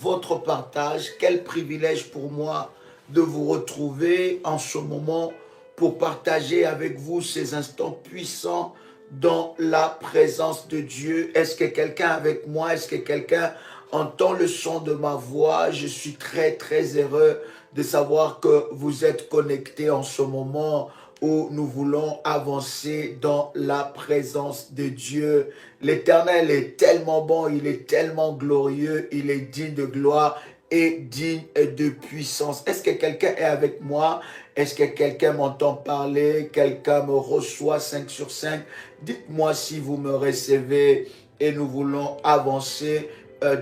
votre partage. Quel privilège pour moi de vous retrouver en ce moment pour partager avec vous ces instants puissants dans la présence de Dieu. Est-ce que quelqu'un avec moi, est-ce que quelqu'un entend le son de ma voix? Je suis très heureux de savoir que vous êtes connectés en ce moment où nous voulons avancer dans la présence de Dieu. L'Éternel est tellement bon, il est tellement glorieux, il est digne de gloire et digne de puissance. Est-ce que quelqu'un est avec moi? Est-ce que quelqu'un m'entend parler? Quelqu'un me reçoit 5 sur 5? Dites-moi si vous me recevez et nous voulons avancer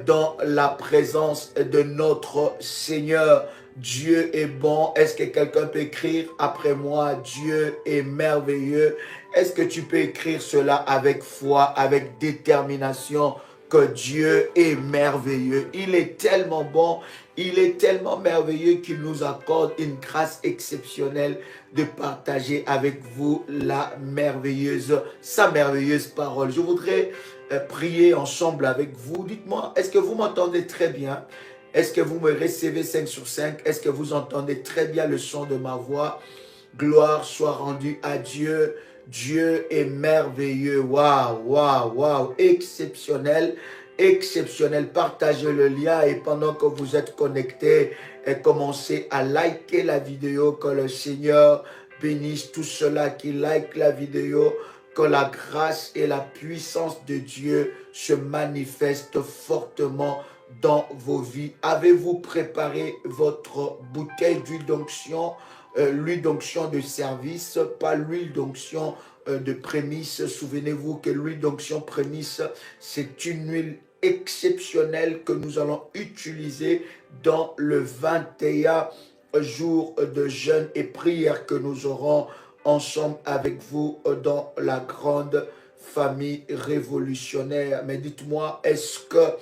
dans la présence de notre Seigneur. Dieu est bon. Est-ce que quelqu'un peut écrire après moi? Dieu est merveilleux. Est-ce que tu peux écrire cela avec foi, avec détermination, que Dieu est merveilleux? Il est tellement bon, il est tellement merveilleux qu'il nous accorde une grâce exceptionnelle de partager avec vous sa merveilleuse parole. Je voudrais prier ensemble avec vous. Dites-moi, est-ce que vous m'entendez très bien? Est-ce que vous me recevez 5 sur 5? Est-ce que vous entendez très bien le son de ma voix? Gloire soit rendue à Dieu. Dieu est merveilleux. Waouh, waouh, waouh. Exceptionnel, exceptionnel. Partagez le lien et pendant que vous êtes connectés, commencez à liker la vidéo. Que le Seigneur bénisse tous ceux-là qui like la vidéo. Que la grâce et la puissance de Dieu se manifestent fortement dans vos vies. Avez-vous préparé votre bouteille d'huile d'onction? L'huile d'onction de service, pas l'huile d'onction de prémisse. Souvenez-vous que l'huile d'onction prémisse, c'est une huile exceptionnelle que nous allons utiliser dans le 21 jours de jeûne et prière que nous aurons ensemble avec vous dans la grande famille révolutionnaire. Mais dites-moi, est-ce que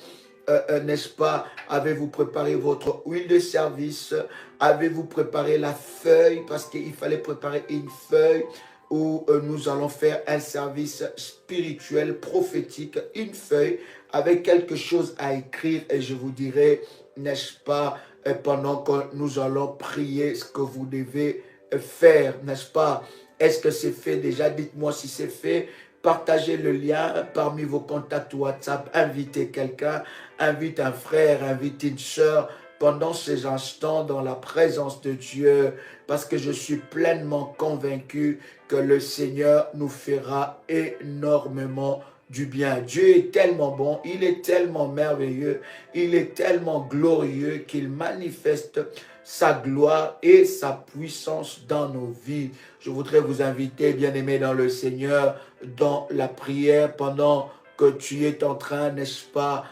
n'est-ce pas, avez-vous préparé votre huile de service? Avez-vous préparé la feuille? Parce qu'il fallait préparer une feuille où nous allons faire un service spirituel, prophétique, une feuille avec quelque chose à écrire et je vous dirai, n'est-ce pas, pendant que nous allons prier ce que vous devez faire, n'est-ce pas? Est-ce que c'est fait déjà? Dites-moi si c'est fait. Partagez le lien parmi vos contacts WhatsApp, invitez quelqu'un, invite un frère, invite une sœur pendant ces instants dans la présence de Dieu, parce que je suis pleinement convaincu que le Seigneur nous fera énormément du bien. Dieu est tellement bon, il est tellement merveilleux, il est tellement glorieux qu'il manifeste sa gloire et sa puissance dans nos vies. Je voudrais vous inviter, bien-aimés dans le Seigneur, dans la prière pendant que tu es en train, n'est-ce pas,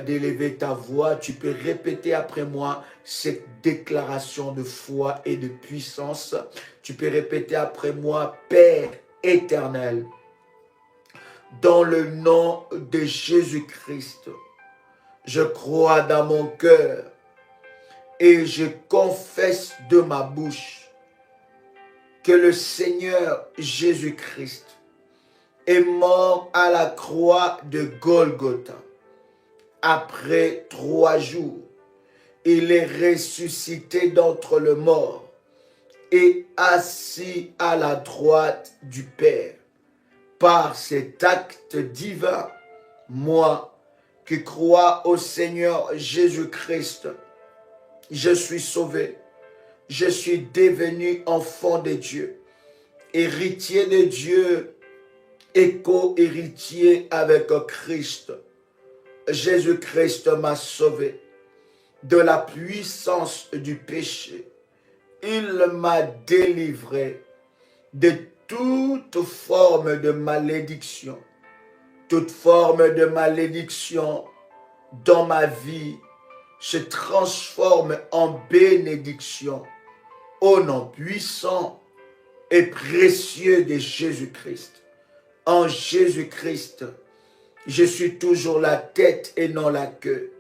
d'élever ta voix. Tu peux répéter après moi cette déclaration de foi et de puissance. Tu peux répéter après moi, Père éternel, dans le nom de Jésus-Christ, je crois dans mon cœur et je confesse de ma bouche que le Seigneur Jésus-Christ est mort à la croix de Golgotha. Après 3 jours, il est ressuscité d'entre les morts et assis à la droite du Père. Par cet acte divin, moi qui crois au Seigneur Jésus-Christ, je suis sauvé, je suis devenu enfant de Dieu, héritier de Dieu et co-héritier avec Christ. Jésus-Christ m'a sauvé de la puissance du péché. Il m'a délivré de toute forme de malédiction. Toute forme de malédiction dans ma vie se transforme en bénédiction au nom puissant et précieux de Jésus-Christ. En Jésus-Christ, je suis toujours la tête et non la queue.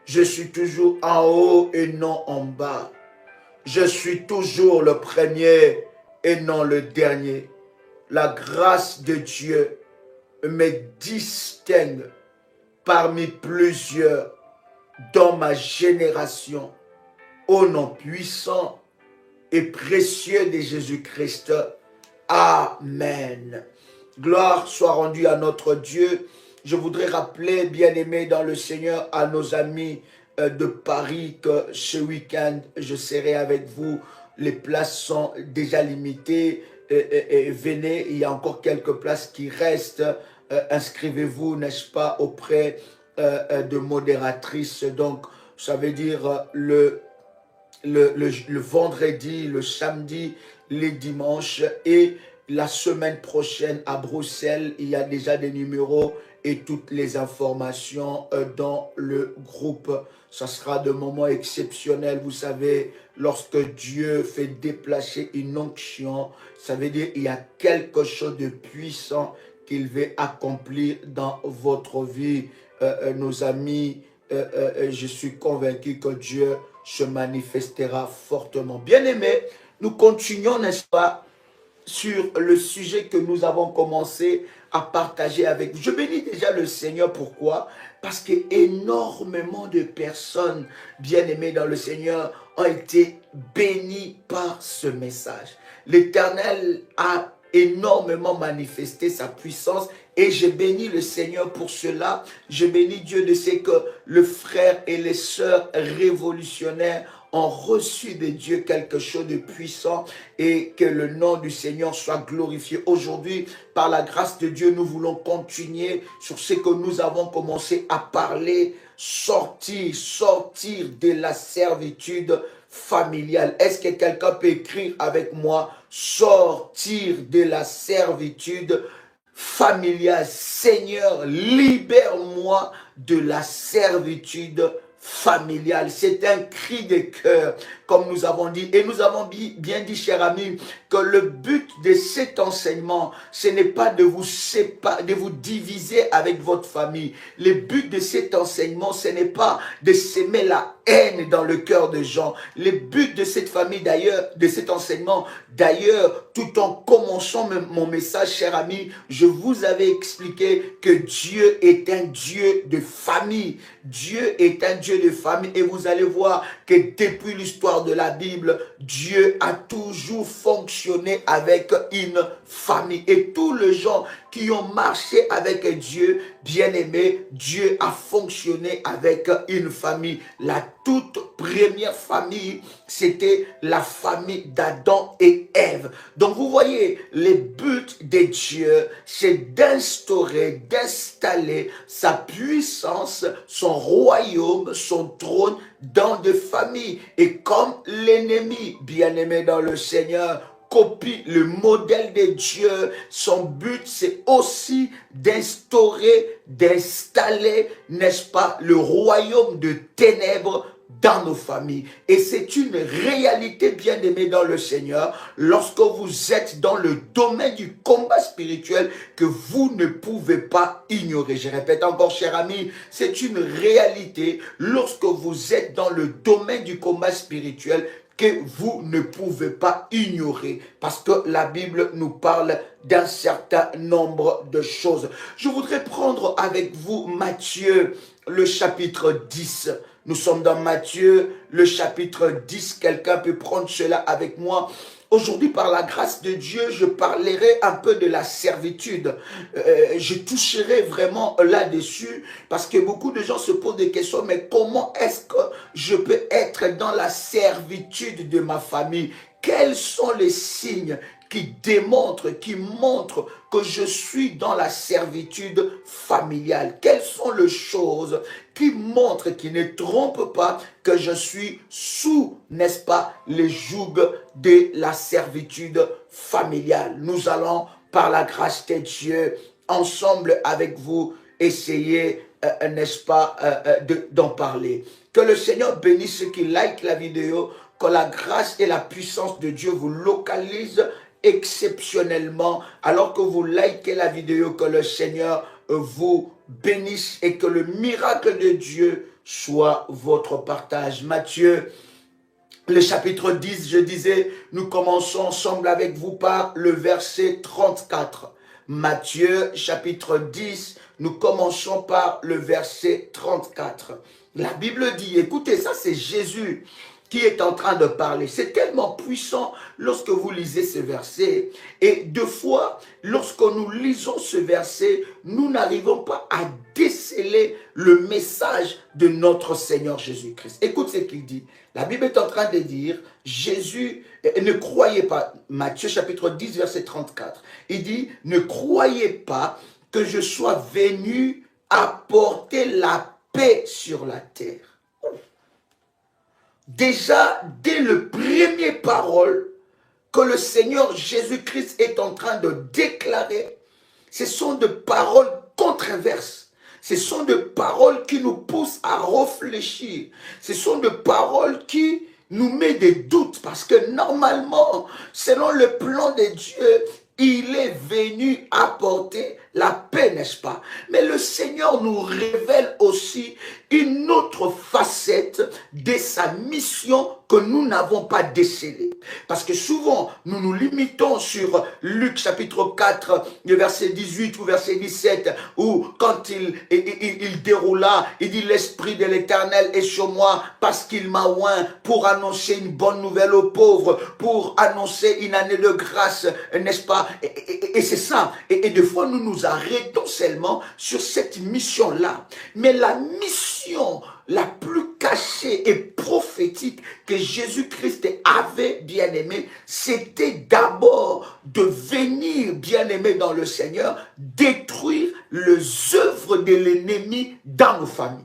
Je suis toujours en haut et non en bas. Je suis toujours le premier et non le dernier. La grâce de Dieu me distingue parmi plusieurs dans ma génération. Au nom puissant et précieux de Jésus-Christ. Amen. Gloire soit rendue à notre Dieu. Je voudrais rappeler, bien-aimés dans le Seigneur, à nos amis de Paris que ce week-end, je serai avec vous. Les places sont déjà limitées. Venez, il y a encore quelques places qui restent. Inscrivez-vous, n'est-ce pas, auprès de modératrices. Donc, ça veut dire le vendredi, le samedi, les dimanches et la semaine prochaine à Bruxelles. Il y a déjà des numéros et toutes les informations dans le groupe. Ça sera de moments exceptionnels. Vous savez, lorsque Dieu fait déplacer une onction, ça veut dire qu'il y a quelque chose de puissant qu'il veut accomplir dans votre vie. Nos amis, je suis convaincu que Dieu se manifestera fortement. Bien-aimés, nous continuons, n'est-ce pas, sur le sujet que nous avons commencé à partager avec vous. Je bénis déjà le Seigneur. Pourquoi? Parce que énormément de personnes bien-aimées dans le Seigneur ont été bénies par ce message. L'Éternel a énormément manifesté sa puissance et je bénis le Seigneur pour cela. Je bénis Dieu de ce que le frère et les sœurs révolutionnaires ont reçu de Dieu quelque chose de puissant et que le nom du Seigneur soit glorifié. Aujourd'hui, par la grâce de Dieu, nous voulons continuer sur ce que nous avons commencé à parler, sortir de la servitude familiale. Est-ce que quelqu'un peut écrire avec moi? Sortir de la servitude familiale. Seigneur, libère-moi de la servitude familiale. C'est un cri de cœur, comme nous avons dit. Et nous avons bien dit, chers amis, que le but de cet enseignement, ce n'est pas de vous séparer, de vous diviser avec votre famille. Le but de cet enseignement, ce n'est pas de s'aimer la haine dans le cœur des gens. Le but de cette famille, d'ailleurs, de cet enseignement, d'ailleurs, tout en commençant mon message, chers amis, je vous avais expliqué que Dieu est un Dieu de famille. Dieu est un Dieu de famille et vous allez voir que depuis l'histoire de la Bible, Dieu a toujours fonctionné avec une famille. Et tous les gens qui ont marché avec Dieu, bien-aimé, Dieu a fonctionné avec une famille. La toute première famille, c'était la famille d'Adam et Ève. Donc vous voyez, le but de Dieu, c'est d'instaurer, d'installer sa puissance, son royaume, son trône dans des familles. Et comme l'ennemi, bien-aimé dans le Seigneur, copie le modèle de Dieu, son but c'est aussi d'instaurer, d'installer, n'est-ce pas, le royaume de ténèbres dans nos familles. Et c'est une réalité bien-aimée dans le Seigneur lorsque vous êtes dans le domaine du combat spirituel que vous ne pouvez pas ignorer. Je répète encore, chers amis, c'est une réalité lorsque vous êtes dans le domaine du combat spirituel que vous ne pouvez pas ignorer parce que la Bible nous parle d'un certain nombre de choses. Je voudrais prendre avec vous Matthieu, le chapitre 10. Nous sommes dans Matthieu, le chapitre 10. Quelqu'un peut prendre cela avec moi. Aujourd'hui, par la grâce de Dieu, je parlerai un peu de la servitude. Je toucherai vraiment là-dessus parce que beaucoup de gens se posent des questions. Mais comment est-ce que je peux être dans la servitude de ma famille? Quels sont les signes qui démontrent, qui montrent que je suis dans la servitude familiale? Quelles sont les choses qui montrent, qui ne trompent pas que je suis sous, n'est-ce pas, les jougs de la servitude familiale? Nous allons, par la grâce de Dieu, ensemble avec vous, essayer, n'est-ce pas, d'en parler. Que le Seigneur bénisse ceux qui like la vidéo, que la grâce et la puissance de Dieu vous localisent exceptionnellement alors que vous likez la vidéo, que le Seigneur vous bénisse et que le miracle de Dieu soit votre partage. Matthieu, le chapitre 10, je disais, nous commençons ensemble avec vous par le verset 34. Matthieu, chapitre 10, nous commençons par le verset 34. La Bible dit, écoutez, ça c'est Jésus qui est en train de parler. C'est tellement puissant lorsque vous lisez ce verset. Et deux fois, lorsque nous lisons ce verset, nous n'arrivons pas à déceler le message de notre Seigneur Jésus-Christ. Écoute ce qu'il dit. La Bible est en train de dire, Jésus, ne croyez pas, Matthieu chapitre 10, verset 34, il dit, ne croyez pas que je sois venu apporter la paix sur la terre. Déjà, dès le premier parole que le Seigneur Jésus-Christ est en train de déclarer, ce sont des paroles controverses. Ce sont des paroles qui nous poussent à réfléchir. Ce sont des paroles qui nous mettent des doutes parce que normalement, selon le plan de Dieu, il est venu apporter la paix, n'est-ce pas? Mais le Seigneur nous révèle aussi une autre facette de sa mission que nous n'avons pas décelée. Parce que souvent, nous nous limitons sur Luc chapitre 4, verset 18 ou verset 17, où quand il déroula, il dit « L'Esprit de l'Éternel est sur moi parce qu'il m'a oint pour annoncer une bonne nouvelle aux pauvres, pour annoncer une année de grâce, n'est-ce pas ?» Et c'est ça. Et des fois, nous nous arrêtons seulement sur cette mission-là. Mais la mission la plus cachée et prophétique que Jésus-Christ avait, bien-aimé, c'était d'abord de venir, bien-aimé dans le Seigneur, détruire les œuvres de l'ennemi dans nos familles.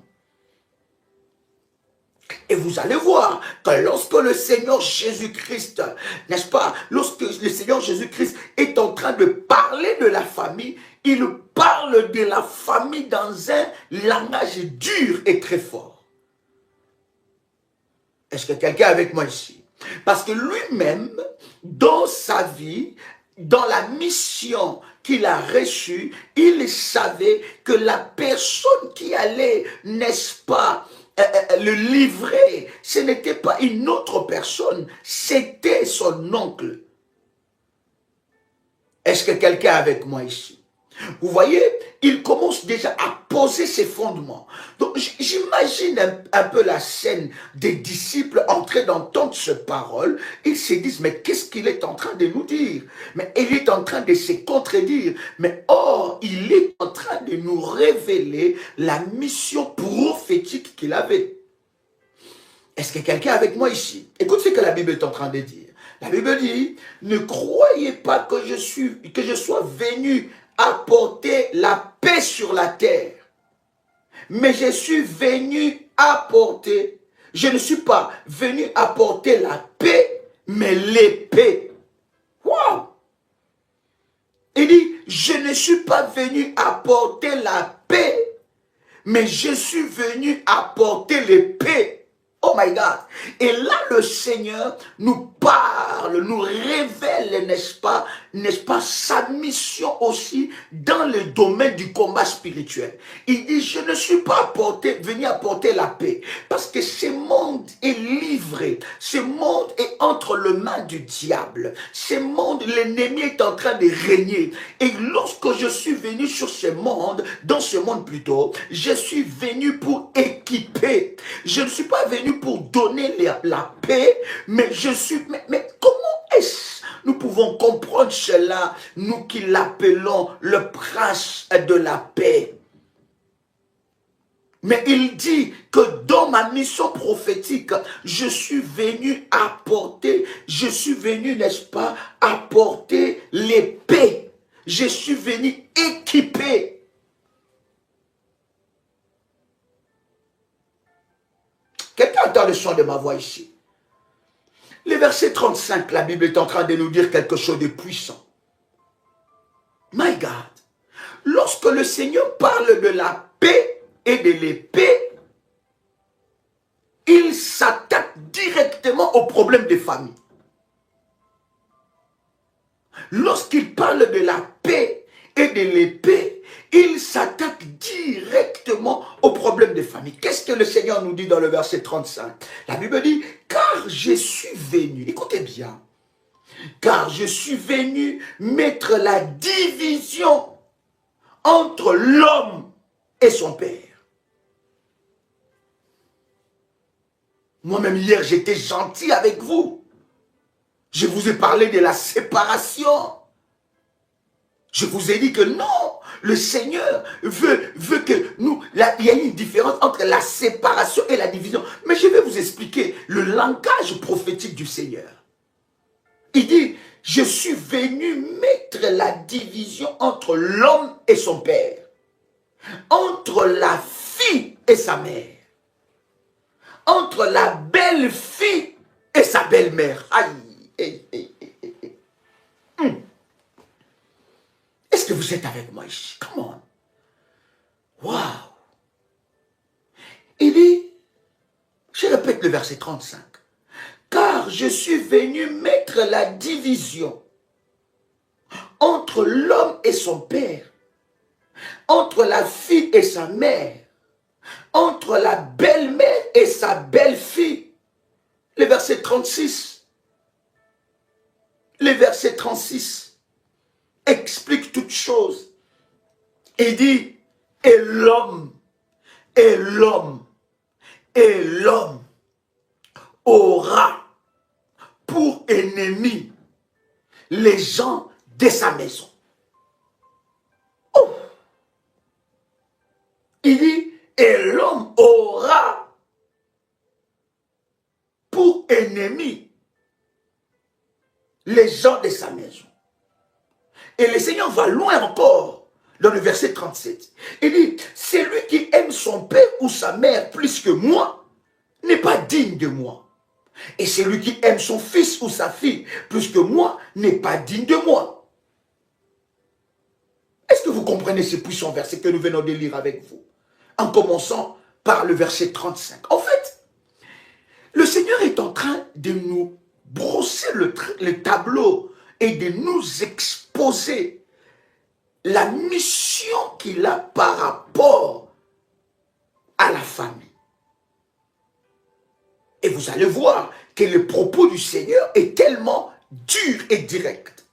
Et vous allez voir que lorsque le Seigneur Jésus-Christ, n'est-ce pas, lorsque le Seigneur Jésus-Christ est en train de parler de la famille, il parle de la famille dans un langage dur et très fort. Est-ce que quelqu'un est avec moi ici? Parce que lui-même, dans sa vie, dans la mission qu'il a reçue, il savait que la personne qui allait, n'est-ce pas, le livrer, ce n'était pas une autre personne, c'était son oncle. Est-ce que quelqu'un est avec moi ici? Vous voyez, il commence déjà à poser ses fondements. Donc j'imagine un peu la scène des disciples en train d'entendre cette parole. Ils se disent, mais qu'est-ce qu'il est en train de nous dire? Mais il est en train de se contredire. Mais or, il est en train de nous révéler la mission prophétique qu'il avait. Est-ce que quelqu'un est avec moi ici? Écoute ce que la Bible est en train de dire. La Bible dit, ne croyez pas que je sois venu apporter la paix sur la terre. Mais je suis venu apporter, je ne suis pas venu apporter la paix, mais l'épée. Wow! Il dit, je ne suis pas venu apporter la paix, mais je suis venu apporter l'épée. Oh my God! Et là, le Seigneur nous parle, nous révèle, n'est-ce pas, sa mission aussi dans le domaine du combat spirituel. Il dit, je ne suis pas venu apporter la paix, parce que ce monde est livré, ce monde est entre les mains du diable, ce monde, l'ennemi est en train de régner. Et lorsque je suis venu sur ce monde, dans ce monde plutôt, je suis venu pour équiper. Je ne suis pas venu pour donner la paix, mais je suis... Mais comment est-ce nous pouvons comprendre cela, nous qui l'appelons le prince de la paix? Mais il dit que dans ma mission prophétique, je suis venu apporter, n'est-ce pas, apporter l'épée. Je suis venu équiper. Quelqu'un entend le son de ma voix ici? Le verset 35, la Bible est en train de nous dire quelque chose de puissant. My God, lorsque le Seigneur parle de la paix et de l'épée, il s'attaque directement au problème des familles. Lorsqu'il parle de la paix et de l'épée, il s'attaque directement au problème des familles. Qu'est-ce que le Seigneur nous dit dans le verset 35? La Bible dit, car je suis venu, écoutez bien, car je suis venu mettre la division entre l'homme et son père. Moi-même hier, j'étais gentil avec vous. Je vous ai parlé de la séparation. Je vous ai dit que non, le Seigneur veut que nous... il y a une différence entre la séparation et la division. Mais je vais vous expliquer le langage prophétique du Seigneur. Il dit, je suis venu mettre la division entre l'homme et son père, entre la fille et sa mère, entre la belle-fille et sa belle-mère. Aïe, Est-ce que vous êtes avec moi ici? Come on. Wow. Il dit, je répète le verset 35. Car je suis venu mettre la division entre l'homme et son père, entre la fille et sa mère, entre la belle-mère et sa belle-fille. Le verset 36. Le verset 36 explique toute chose. Il dit, et l'homme aura pour ennemi les gens de sa maison. Oh. Il dit, et l'homme aura pour ennemi les gens de sa maison. Et le Seigneur va loin encore dans le verset 37. Il dit, celui qui aime son père ou sa mère plus que moi n'est pas digne de moi. Et celui qui aime son fils ou sa fille plus que moi n'est pas digne de moi. Est-ce que vous comprenez ce puissant verset que nous venons de lire avec vous? En commençant par le verset 35. En fait, le Seigneur est en train de nous brosser le tableau et de nous exposer la mission qu'il a par rapport à la famille. Et vous allez voir que le propos du Seigneur est tellement dur et direct.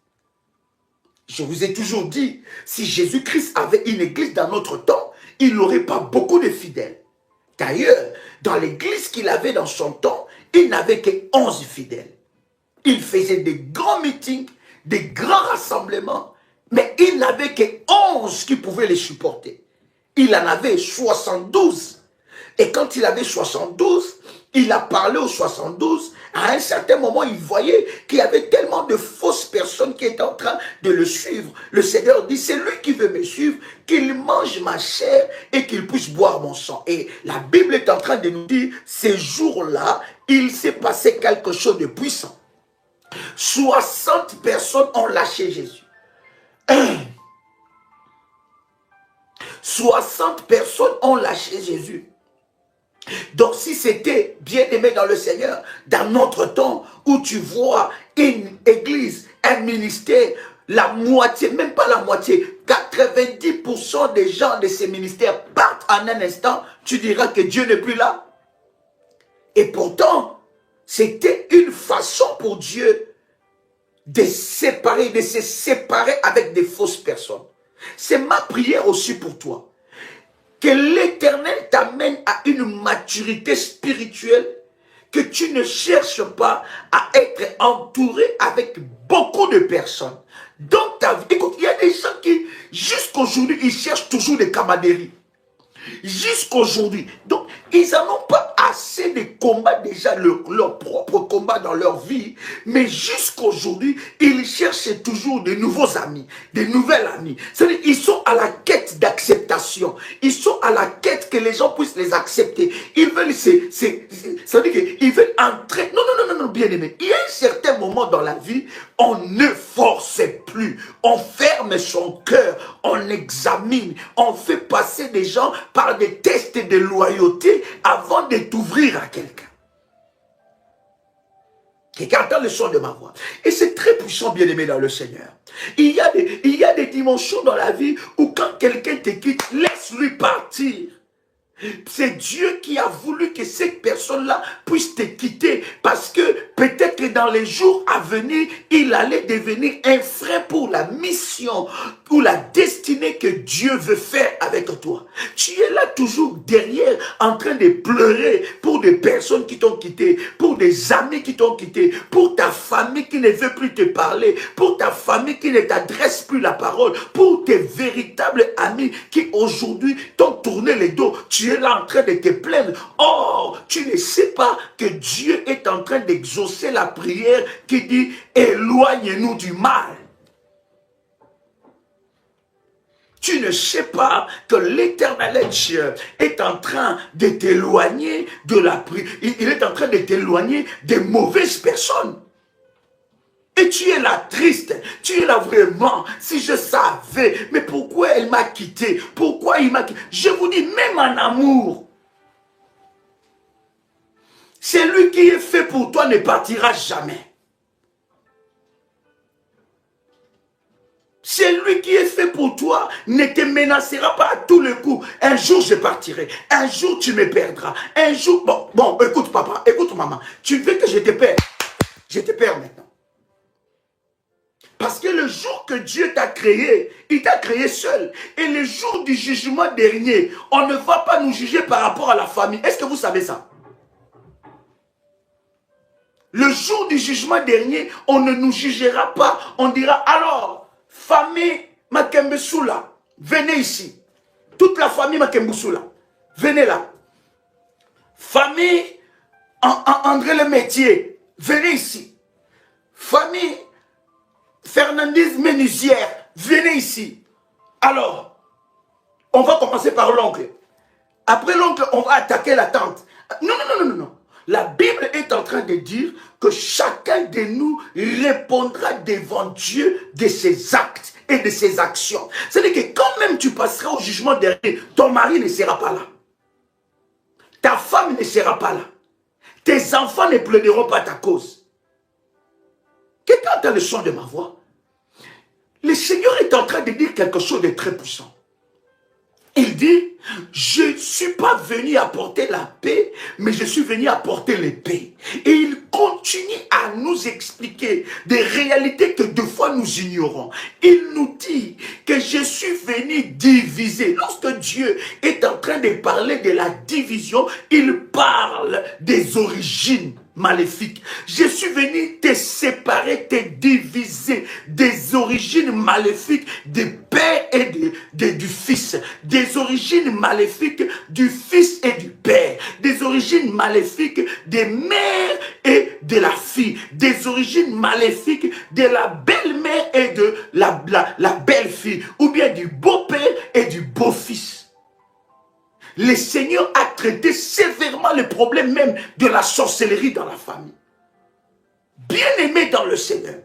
Je vous ai toujours dit, si Jésus-Christ avait une église dans notre temps, il n'aurait pas beaucoup de fidèles. D'ailleurs, dans l'église qu'il avait dans son temps, il n'avait que 11 fidèles. Il faisait des grands meetings, des grands rassemblements, mais il n'avait que 11 qui pouvaient les supporter. Il en avait 72. Et quand il avait 72, il a parlé aux 72. À un certain moment, il voyait qu'il y avait tellement de fausses personnes qui étaient en train de le suivre. Le Seigneur dit, c'est lui qui veut me suivre, qu'il mange ma chair et qu'il puisse boire mon sang. Et la Bible est en train de nous dire, ces jours-là, il s'est passé quelque chose de puissant. 60 personnes ont lâché Jésus. 60 personnes ont lâché Jésus. Donc si c'était bien aimé dans le Seigneur, dans notre temps où tu vois une église, un ministère, la moitié, même pas la moitié, 90% des gens de ces ministères partent en un instant, tu diras que Dieu n'est plus là. Et pourtant, c'était une façon pour Dieu de se séparer avec des fausses personnes. C'est ma prière aussi pour toi. Que l'Éternel t'amène à une maturité spirituelle, que tu ne cherches pas à être entouré avec beaucoup de personnes. Dans ta vie, écoute, il y a des gens qui, jusqu'aujourd'hui, ils cherchent toujours des camaraderies. Jusqu'aujourd'hui. Donc, ils n'en ont pas assez de combats déjà, leur propre combat dans leur vie. Mais jusqu'aujourd'hui, ils cherchent toujours de nouveaux amis, de nouvelles amies. C'est-à-dire, ils sont à la quête d'acceptation. Ils sont à la quête que les gens puissent les accepter. Ils veulent, c'est-à-dire qu'ils veulent entrer. Non, bien aimé. Il y a un certain moment dans la vie, on ne force plus. On ferme son cœur, on examine, on fait passer des gens par des tests de loyauté avant de t'ouvrir à quelqu'un. Quelqu'un entend le son de ma voix. Et c'est très puissant, bien aimé dans le Seigneur. Il y a des dimensions dans la vie où quand quelqu'un te quitte, laisse-lui partir. C'est Dieu qui a voulu que cette personne-là puisse te quitter parce que peut-être que dans les jours à venir, il allait devenir un frein pour la mission, pour la destinée que Dieu veut faire avec toi. Tu es là toujours derrière, en train de pleurer pour des personnes qui t'ont quitté, pour des amis qui t'ont quitté, pour ta famille qui ne veut plus te parler, pour ta famille qui ne t'adresse plus la parole, pour tes véritables amis qui aujourd'hui t'ont tourné les dos. Tu es là en train de te plaindre. Or, tu ne sais pas que Dieu est en train d'exaucer la prière qui dit « Éloigne-nous du mal ». Tu ne sais pas que l'Éternel Dieu est en train de t'éloigner de la prière. Il est en train de t'éloigner des mauvaises personnes. Et tu es là triste, tu es là vraiment, si je savais, mais pourquoi elle m'a quitté, pourquoi il m'a quitté. Je vous dis, même en amour, celui qui est fait pour toi ne partira jamais. Celui qui est fait pour toi ne te menacera pas à tous les coups. Un jour je partirai, un jour tu me perdras, un jour... Bon, écoute papa, écoute maman, tu veux que je te perds? Je te perds maintenant. Parce que le jour que Dieu t'a créé, il t'a créé seul. Et le jour du jugement dernier, on ne va pas nous juger par rapport à la famille. Est-ce que vous savez ça? Le jour du jugement dernier, on ne nous jugera pas. On dira, alors, famille Makembesula, venez ici. Toute la famille Makembesula, venez là. Famille André Le Métier, venez ici. Famille Fernandez Menuisière, venez ici. Alors, on va commencer par l'oncle. Après l'oncle, on va attaquer la tante. Non, non, non, non, non. La Bible est en train de dire que chacun de nous répondra devant Dieu de ses actes et de ses actions. C'est-à-dire que quand même tu passeras au jugement dernier, ton mari ne sera pas là. Ta femme ne sera pas là. Tes enfants ne plaideront pas ta cause. Quelqu'un entend le son de ma voix? Le Seigneur est en train de dire quelque chose de très puissant. Il dit, je ne suis pas venu apporter la paix, mais je suis venu apporter l'épée. Et il continue à nous expliquer des réalités que deux fois nous ignorons. Il nous dit que je suis venu diviser. Lorsque Dieu est en train de parler de la division, il parle des origines maléfiques. Je suis venu te séparer, te diviser des origines maléfiques du Père et du Fils, des origines maléfiques du Fils et du Père, des origines maléfiques des mères et de la fille, des origines maléfiques de la belle-mère et de la belle-fille, ou bien du beau-père et du beau-fils. Le Seigneur a traité sévèrement le problème même de la sorcellerie dans la famille. Bien-aimé dans le Seigneur,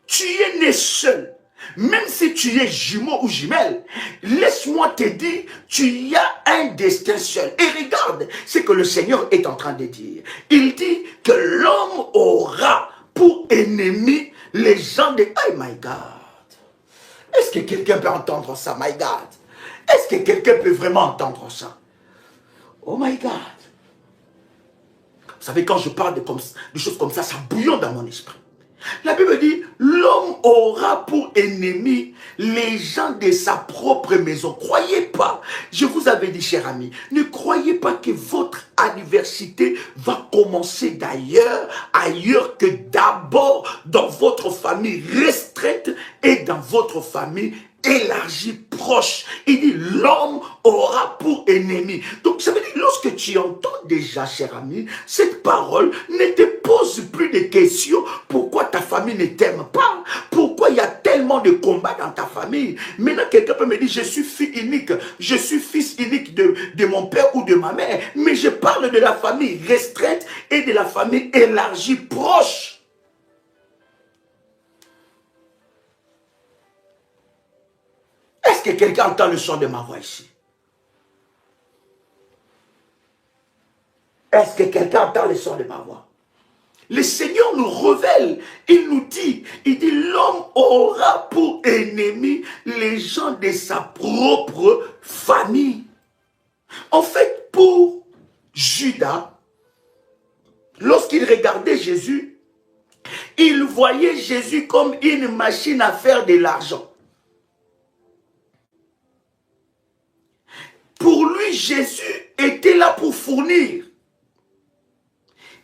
tu es né seul. Même si tu es jumeau ou jumelle, laisse-moi te dire, tu as un destin seul. Et regarde ce que le Seigneur est en train de dire. Il dit que l'homme aura pour ennemi les gens de... Oh my God! Est-ce que quelqu'un peut entendre ça, my God? Est-ce que quelqu'un peut vraiment entendre ça? Oh my God! Vous savez, quand je parle de choses comme ça bouillonne dans mon esprit. La Bible dit, l'homme aura pour ennemi les gens de sa propre maison. Croyez pas, je vous avais dit, cher ami, ne croyez pas que votre adversité va commencer ailleurs que d'abord dans votre famille restreinte et dans votre famille élargie, proche. Il dit, l'homme aura pour ennemi. Donc, ça veut dire, lorsque tu entends déjà, cher ami, cette parole, ne te pose plus de questions. Pourquoi ta famille ne t'aime pas? Pourquoi il y a tellement de combats dans ta famille? Maintenant, quelqu'un peut me dire, je suis fille unique, je suis fils unique de mon père ou de ma mère. Mais je parle de la famille restreinte et de la famille élargie, proche. Est-ce que quelqu'un entend le son de ma voix ici? Est-ce que quelqu'un entend le son de ma voix? Le Seigneur nous révèle, il nous dit, l'homme aura pour ennemi les gens de sa propre famille. En fait, pour Judas, lorsqu'il regardait Jésus, Il voyait Jésus comme une machine à faire de l'argent. Pour lui, Jésus était là pour fournir.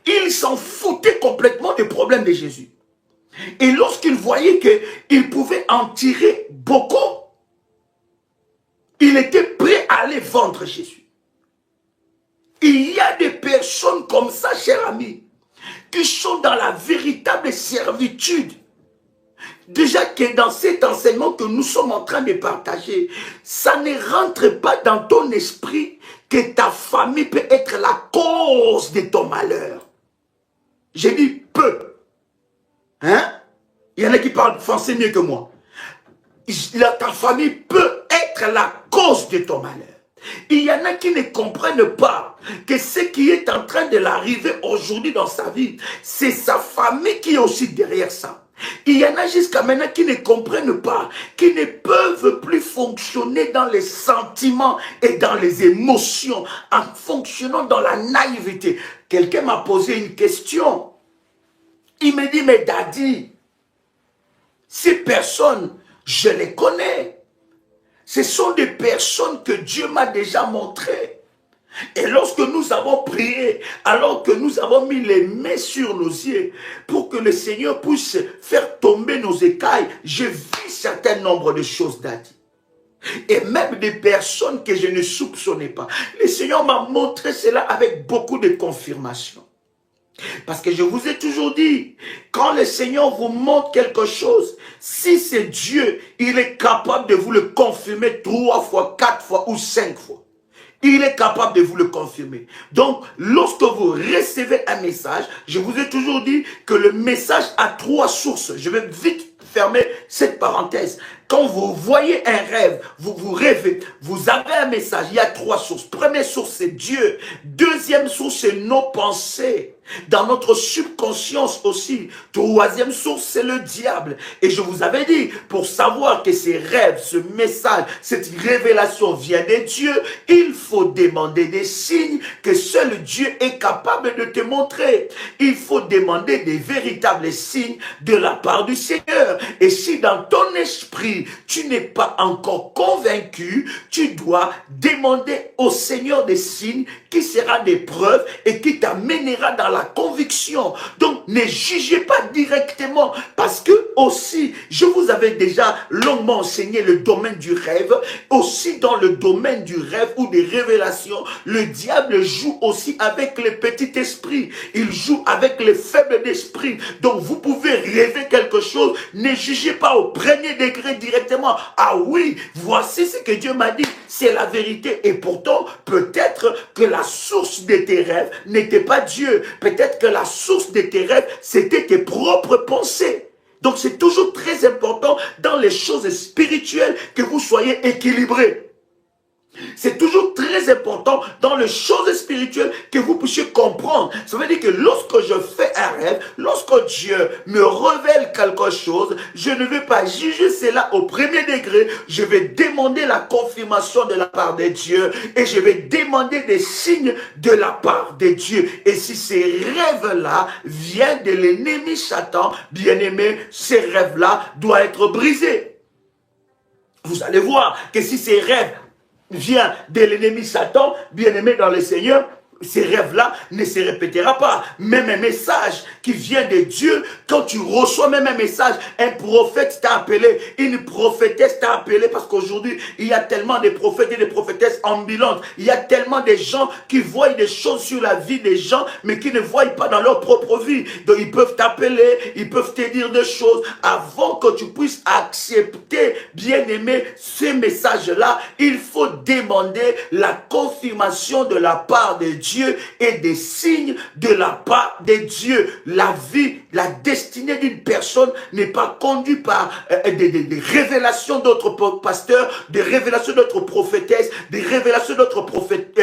Il s'en foutait complètement des problèmes de Jésus. Et lorsqu'il voyait qu'il pouvait en tirer beaucoup, il était prêt à aller vendre Jésus. Il y a des personnes comme ça, cher ami, qui sont dans la véritable servitude. Déjà que dans cet enseignement que nous sommes en train de partager, ça ne rentre pas dans ton esprit que ta famille peut être la cause de ton malheur. J'ai dit peu. Hein? Il y en a qui parlent français mieux que moi. Ta famille peut être la cause de ton malheur. Il y en a qui ne comprennent pas que ce qui est en train de l'arriver aujourd'hui dans sa vie, c'est sa famille qui est aussi derrière ça. Il y en a jusqu'à maintenant qui ne comprennent pas, qui ne peuvent plus fonctionner dans les sentiments et dans les émotions, en fonctionnant dans la naïveté. Quelqu'un m'a posé une question. Il me dit, mais Daddy, ces personnes, je les connais. Ce sont des personnes que Dieu m'a déjà montrées. Et lorsque nous avons prié, alors que nous avons mis les mains sur nos yeux, pour que le Seigneur puisse faire tomber nos écailles, je vis un certain nombre de choses, Daddy. Et même des personnes que je ne soupçonnais pas. Le Seigneur m'a montré cela avec beaucoup de confirmation. Parce que je vous ai toujours dit, quand le Seigneur vous montre quelque chose, si c'est Dieu, il est capable de vous le confirmer 3 fois, 4 fois ou 5 fois. Il est capable de vous le confirmer. Donc, lorsque vous recevez un message, je vous ai toujours dit que le message a 3 sources. Je vais vite fermer cette parenthèse. Quand vous voyez un rêve, vous rêvez, vous avez un message, il y a 3 sources. Première source, c'est Dieu. Deuxième source, c'est nos pensées. Dans notre subconscience aussi. Troisième source, c'est le diable. Et je vous avais dit, pour savoir que ces rêves, ce message, cette révélation vient de Dieu, il faut demander des signes que seul Dieu est capable de te montrer. Il faut demander des véritables signes de la part du Seigneur. Et si dans ton esprit, tu n'es pas encore convaincu, tu dois demander au Seigneur des signes qui sera des preuves et qui t'amènera dans la conviction. Donc, ne jugez pas directement parce que aussi, je vous avais déjà longuement enseigné le domaine du rêve. Aussi, dans le domaine du rêve ou des révélations, le diable joue aussi avec les petits esprits. Il joue avec les faibles d'esprit. Donc, vous pouvez rêver quelque chose. Ne jugez pas au premier degré directement. Ah oui, voici ce que Dieu m'a dit. C'est la vérité. Et pourtant, peut-être que la source de tes rêves n'était pas Dieu. Peut-être que la source de tes rêves, c'était tes propres pensées. Donc c'est toujours très important dans les choses spirituelles que vous soyez équilibrés. C'est toujours très important dans les choses spirituelles que vous puissiez comprendre. Ça veut dire que lorsque je fais un rêve, lorsque Dieu me révèle quelque chose, je ne vais pas juger cela au premier degré. Je vais demander la confirmation de la part de Dieu et je vais demander des signes de la part de Dieu. Et si ces rêves-là viennent de l'ennemi Satan, bien aimé, ces rêves-là doivent être brisés. Vous allez voir que si ces rêves vient de l'ennemi Satan, bien-aimé dans le Seigneur, ces rêves-là ne se répétera pas. Même un message qui vient de Dieu, quand tu reçois même un message, un prophète t'a appelé, une prophétesse t'a appelé, parce qu'aujourd'hui, il y a tellement de prophètes et de prophétesses ambulantes. Il y a tellement de gens qui voient des choses sur la vie des gens, mais qui ne voient pas dans leur propre vie. Donc, ils peuvent t'appeler, ils peuvent te dire des choses. Avant que tu puisses accepter, bien-aimé, ces messages-là, il faut demander la confirmation de la part de Dieu et des signes de la part de Dieu. La vie, la destinée d'une personne n'est pas conduite par des révélations d'autres pasteurs, des révélations d'autres prophétesses, des révélations d'autres prophètes,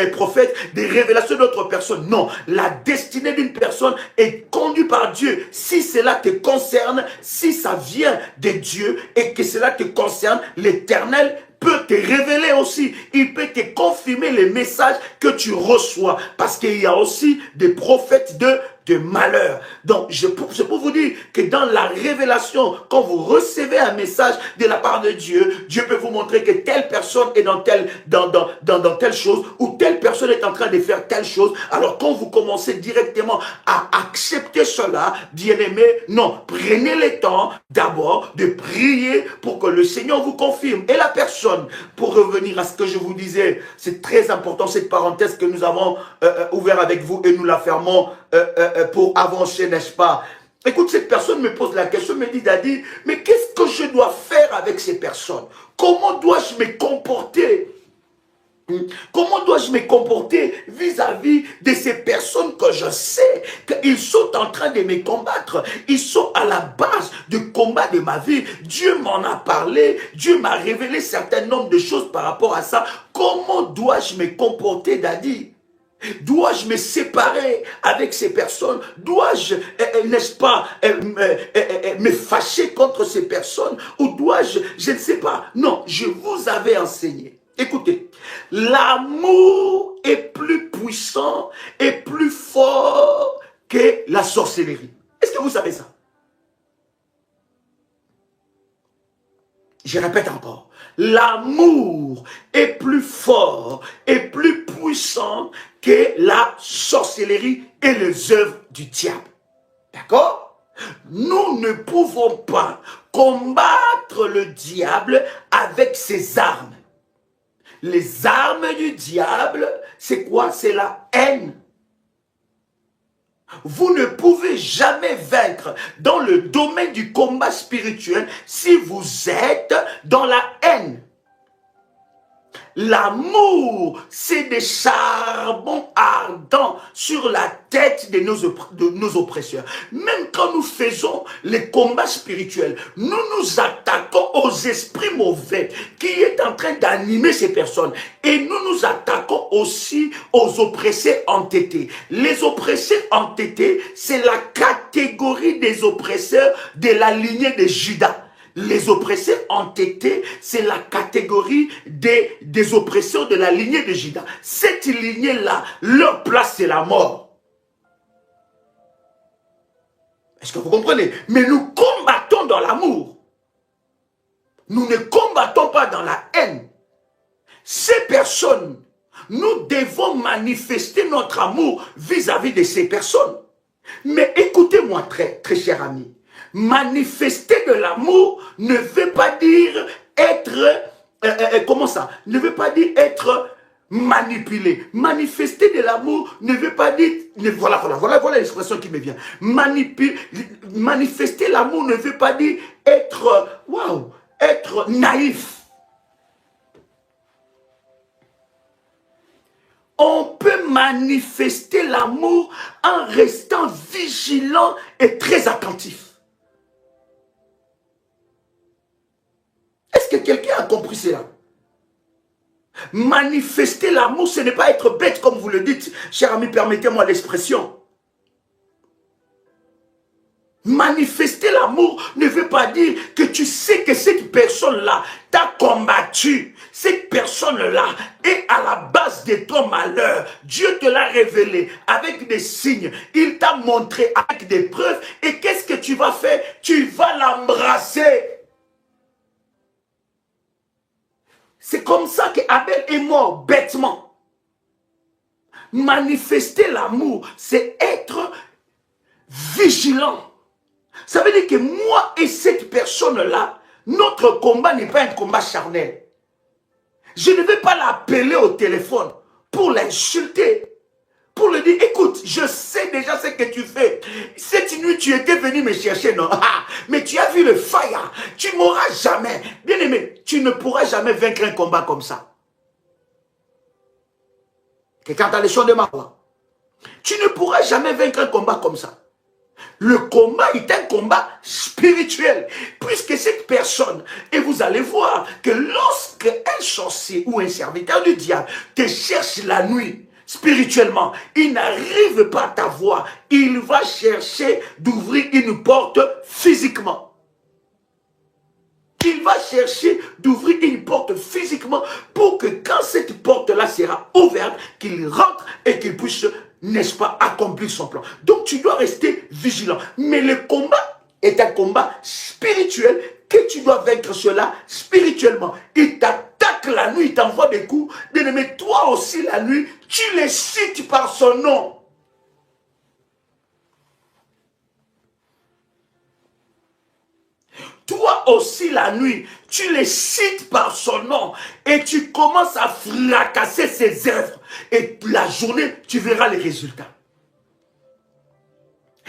des révélations d'autres personnes. Non, la destinée d'une personne est conduite par Dieu. Si cela te concerne, si ça vient de Dieu et que cela te concerne, l'Éternel peut te révéler aussi. Il peut te confirmer les messages que tu reçois. Parce qu'il y a aussi des prophètes de de malheur. Donc, c'est pour vous dire que dans la révélation, quand vous recevez un message de la part de Dieu, Dieu peut vous montrer que telle personne est dans telle chose, ou telle personne est en train de faire telle chose. Alors, quand vous commencez directement à accepter cela, bien-aimé, non, prenez le temps d'abord de prier pour que le Seigneur vous confirme. Et la personne, pour revenir à ce que je vous disais, c'est très important cette parenthèse que nous avons ouverte avec vous et nous la fermons pour avancer, n'est-ce pas? Écoute, cette personne me pose la question, me dit, Daddy, mais qu'est-ce que je dois faire avec ces personnes? Comment dois-je me comporter? Comment dois-je me comporter vis-à-vis de ces personnes que je sais qu'ils sont en train de me combattre? Ils sont à la base du combat de ma vie. Dieu m'en a parlé, Dieu m'a révélé un certain nombre de choses par rapport à ça. Comment dois-je me comporter, Daddy? Dois-je me séparer avec ces personnes? Dois-je, n'est-ce pas, me fâcher contre ces personnes? Ou dois-je, je ne sais pas. Non, je vous avais enseigné. Écoutez, l'amour est plus puissant et plus fort que la sorcellerie. Est-ce que vous savez ça? Je répète encore. L'amour est plus fort et plus puissant que la sorcellerie et les œuvres du diable. D'accord? Nous ne pouvons pas combattre le diable avec ses armes. Les armes du diable, c'est quoi? C'est la haine. Vous ne pouvez jamais vaincre dans le domaine du combat spirituel si vous êtes dans la haine. L'amour, c'est des charbons ardents sur la tête de nos oppresseurs. Même quand nous faisons les combats spirituels, nous nous attaquons aux esprits mauvais qui est en train d'animer ces personnes. Et nous nous attaquons aussi aux oppressés entêtés. Les oppressés entêtés, c'est la catégorie des oppresseurs de la lignée de Judas. Les oppressés entêtés, c'est la catégorie des oppresseurs de la lignée de Judas. Cette lignée-là, leur place, c'est la mort. Est-ce que vous comprenez? Mais nous combattons dans l'amour. Nous ne combattons pas dans la haine. Ces personnes, nous devons manifester notre amour vis-à-vis de ces personnes. Mais écoutez-moi très, très cher ami. Manifester de l'amour ne veut pas dire être, comment ça? Ne veut pas dire être manipulé. Manifester de l'amour ne veut pas dire, voilà l'expression qui me vient. Manifester l'amour ne veut pas dire être, être naïf. On peut manifester l'amour en restant vigilant et très attentif. Est-ce que quelqu'un a compris cela? Manifester l'amour, ce n'est pas être bête comme vous le dites. Cher ami, permettez-moi l'expression. Manifester l'amour ne veut pas dire que tu sais que cette personne-là t'a combattu. Cette personne-là est à la base de ton malheur. Dieu te l'a révélé avec des signes. Il t'a montré avec des preuves. Et qu'est-ce que tu vas faire? Tu vas l'embrasser. C'est comme ça qu'Abel est mort bêtement. Manifester l'amour, c'est être vigilant. Ça veut dire que moi et cette personne-là, notre combat n'est pas un combat charnel. Je ne vais pas l'appeler au téléphone pour l'insulter. Pour lui dire, écoute, je sais déjà ce que tu fais. Cette nuit, tu étais venu me chercher, non? Mais tu as vu le fire. Tu m'auras jamais. Bien aimé, tu ne pourras jamais vaincre un combat comme ça. Quelqu'un a les chants de ma voix. Tu ne pourras jamais vaincre un combat comme ça. Le combat est un combat spirituel. Puisque cette personne, et vous allez voir que lorsque un sorcier ou un serviteur du diable te cherche la nuit, spirituellement, il n'arrive pas à t'avoir. Il va chercher d'ouvrir une porte physiquement. Il va chercher d'ouvrir une porte physiquement pour que quand cette porte-là sera ouverte, qu'il rentre et qu'il puisse n'est-ce pas, accomplir son plan. Donc tu dois rester vigilant. Mais le combat est un combat spirituel que tu dois vaincre cela spirituellement. Il t'attaque la nuit, il t'envoie des coups. Bien-aimé, toi aussi la nuit, tu les cites par son nom. Toi aussi la nuit, tu les cites par son nom et tu commences à fracasser ses œuvres. Et la journée, tu verras les résultats.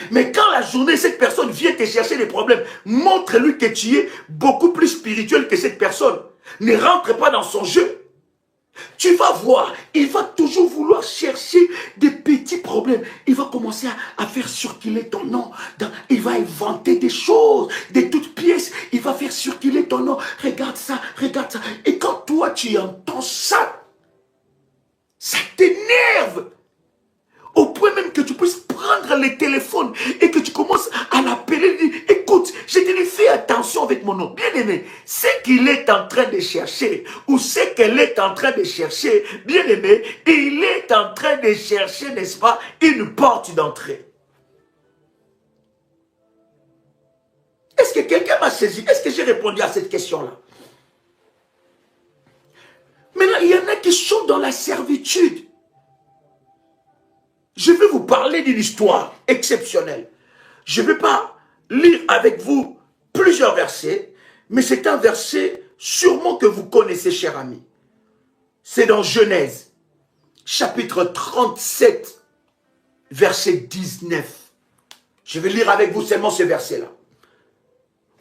Mais quand la journée, cette personne vient te chercher des problèmes, montre-lui que tu es beaucoup plus spirituel que cette personne. Ne rentre pas dans son jeu. Tu vas voir, il va toujours vouloir chercher des petits problèmes. Il va commencer à faire circuler ton nom. Il va inventer des choses, de toutes pièces. Il va faire circuler ton nom. Regarde ça, regarde ça. Et quand toi, tu entends ça, ça t'énerve. Au point même que tu puisses prendre le téléphone et que tu commences à l'appeler. Écoute, je te dis, fais attention avec mon nom. Bien aimé, ce qu'il est en train de chercher ou ce qu'elle est en train de chercher, bien aimé, il est en train de chercher, n'est-ce pas, une porte d'entrée. Est-ce que quelqu'un m'a saisi? Est-ce que j'ai répondu à cette question-là? Maintenant, il y en a qui sont dans la servitude. Je vais vous parler d'une histoire exceptionnelle. Je ne vais pas lire avec vous plusieurs versets, mais c'est un verset sûrement que vous connaissez, cher ami. C'est dans Genèse, chapitre 37, verset 19. Je vais lire avec vous seulement ce verset-là.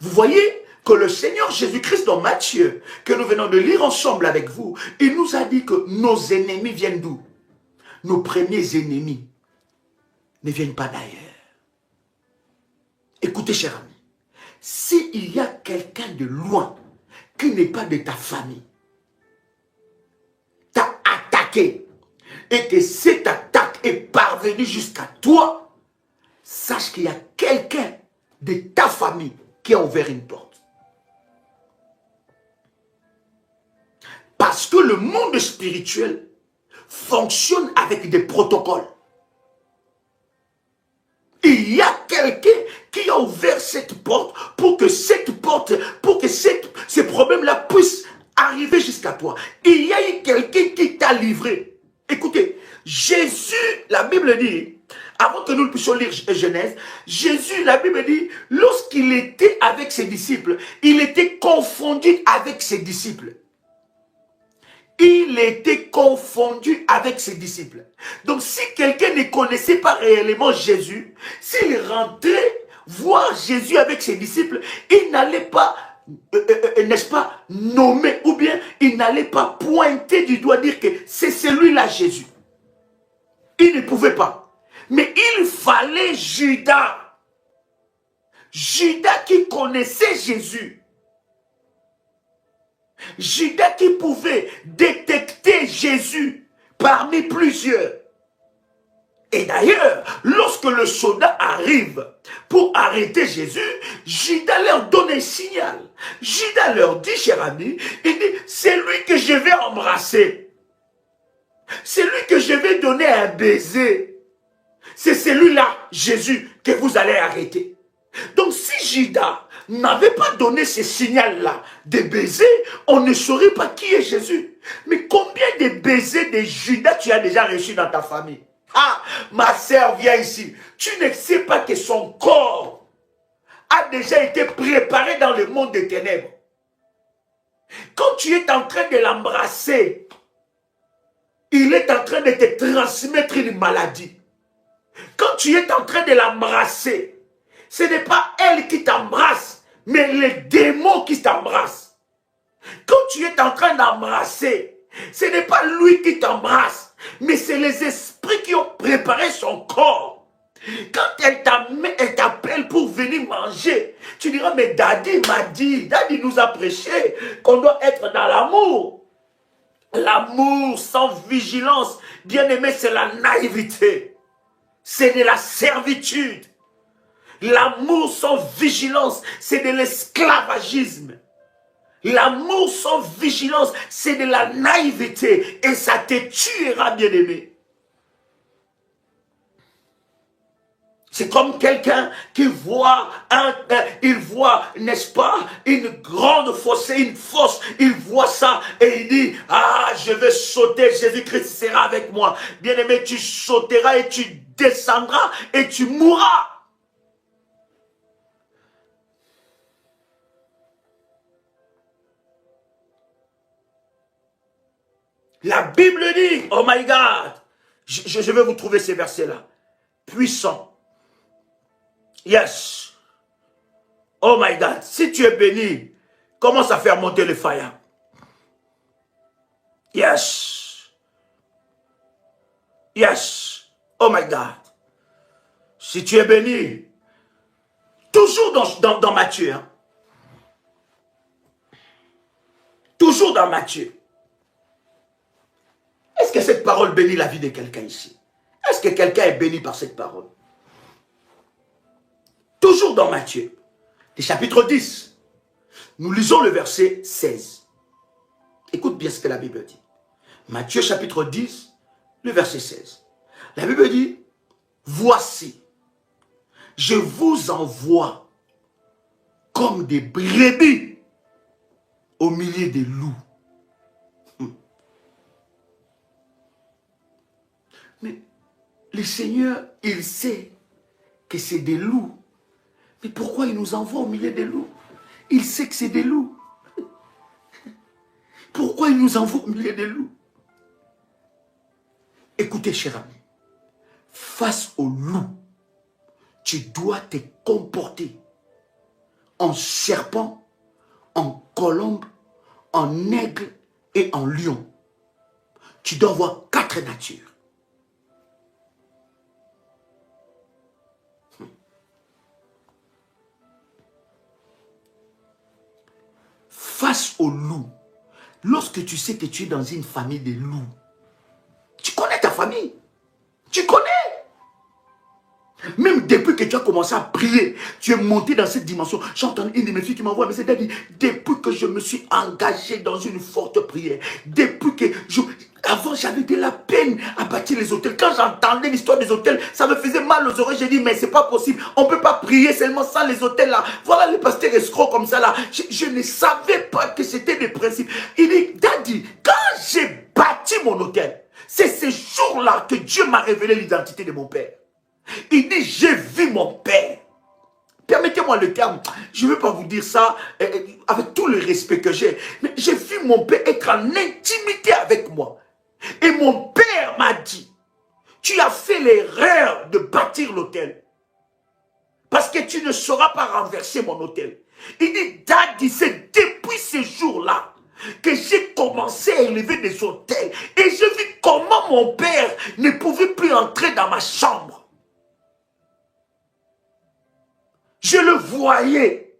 Vous voyez que le Seigneur Jésus-Christ dans Matthieu, que nous venons de lire ensemble avec vous, il nous a dit que nos ennemis viennent d'où? Nos premiers ennemis ne viennent pas d'ailleurs. Écoutez, cher ami, s'il y a quelqu'un de loin qui n'est pas de ta famille, t'a attaqué et que cette attaque est parvenue jusqu'à toi, sache qu'il y a quelqu'un de ta famille qui a ouvert une porte. Parce que le monde spirituel fonctionne avec des protocoles. Il y a quelqu'un qui a ouvert cette porte pour que ces problèmes-là puissent arriver jusqu'à toi. Il y a eu quelqu'un qui t'a livré. Écoutez, Jésus, la Bible dit, avant que nous puissions lire Genèse, Jésus, la Bible dit, lorsqu'il était avec ses disciples, il était confondu avec ses disciples. Il était confondu avec ses disciples. Donc si quelqu'un ne connaissait pas réellement Jésus, s'il rentrait voir Jésus avec ses disciples, il n'allait pas, n'est-ce pas, nommer, ou bien il n'allait pas pointer du doigt, dire que c'est celui-là Jésus. Il ne pouvait pas. Mais il fallait Judas. Judas qui connaissait Jésus. Judas qui pouvait détecter Jésus parmi plusieurs. Et d'ailleurs, lorsque le soldat arrive pour arrêter Jésus, Judas leur donne un signal. Judas leur dit, cher ami, il dit, c'est lui que je vais embrasser. C'est lui que je vais donner un baiser. C'est celui-là, Jésus, que vous allez arrêter. Donc si Judas n'avait pas donné ce signal-là de baiser, on ne saurait pas qui est Jésus. Mais combien de baisers de Judas tu as déjà reçus dans ta famille? Ah, ma sœur, viens ici. Tu ne sais pas que son corps a déjà été préparé dans le monde des ténèbres. Quand tu es en train de l'embrasser, il est en train de te transmettre une maladie. Quand tu es en train de l'embrasser, ce n'est pas elle qui t'embrasse, mais les démons qui t'embrassent. Quand tu es en train d'embrasser, ce n'est pas lui qui t'embrasse, mais c'est les esprits qui ont préparé son corps. Quand elle t'appelle pour venir manger, tu diras, mais Daddy m'a dit, Daddy nous a prêché qu'on doit être dans l'amour. L'amour sans vigilance, bien aimé, c'est la naïveté. C'est de la servitude. L'amour sans vigilance, c'est de l'esclavagisme. L'amour sans vigilance, c'est de la naïveté. Et ça te tuera, bien-aimé. C'est comme quelqu'un qui voit, il voit, n'est-ce pas, une grande fossée, une fosse, il voit ça et il dit, ah, je vais sauter, Jésus-Christ sera avec moi. Bien-aimé, tu sauteras et tu descendras et tu mourras. La Bible dit, oh my God, je vais vous trouver ces versets-là. Puissant. Yes. Oh my God, si tu es béni, commence à faire monter le fire. Yes. Yes. Oh my God. Si tu es béni, toujours dans Matthieu. Hein. Toujours dans Matthieu. Est-ce que cette parole bénit la vie de quelqu'un ici? Est-ce que quelqu'un est béni par cette parole? Toujours dans Matthieu, le chapitre 10, nous lisons le verset 16. Écoute bien ce que la Bible dit. Matthieu chapitre 10, le verset 16. La Bible dit, voici, je vous envoie comme des brebis au milieu des loups. Mais le Seigneur, il sait que c'est des loups. Mais pourquoi il nous envoie au milieu des loups? Il sait que c'est des loups. Pourquoi il nous envoie au milieu des loups? Écoutez, cher ami, face aux loups, tu dois te comporter en serpent, en colombe, en aigle et en lion. Tu dois avoir 4 natures. Face aux loups, lorsque tu sais que tu es dans une famille de loups, tu connais ta famille. Tu connais. Même depuis que tu as commencé à prier, tu es monté dans cette dimension. J'entends une de mes filles qui m'envoie, mais c'est-à-dire, depuis que je me suis engagé dans une forte prière, depuis que avant j'avais de la peine à bâtir les hôtels. Quand j'entendais l'histoire des hôtels, ça me faisait mal aux oreilles. J'ai dit, mais c'est pas possible. On ne peut pas prier seulement sans les hôtels là. Voilà les pasteurs escrocs comme ça là. Je ne savais pas que c'était des principes. Il dit, Daddy, quand j'ai bâti mon hôtel, c'est ce jour-là que Dieu m'a révélé l'identité de mon père. Il dit, j'ai vu mon père. Permettez-moi le terme, je ne veux pas vous dire ça avec tout le respect que j'ai, mais j'ai vu mon père être en intimité avec moi. Et mon père m'a dit, tu as fait l'erreur de bâtir l'autel. Parce que tu ne sauras pas renverser mon autel. Il dit, Daddy, c'est depuis ce jour-là que j'ai commencé à élever des autels. Et j'ai vu comment mon père ne pouvait plus entrer dans ma chambre. Je le voyais.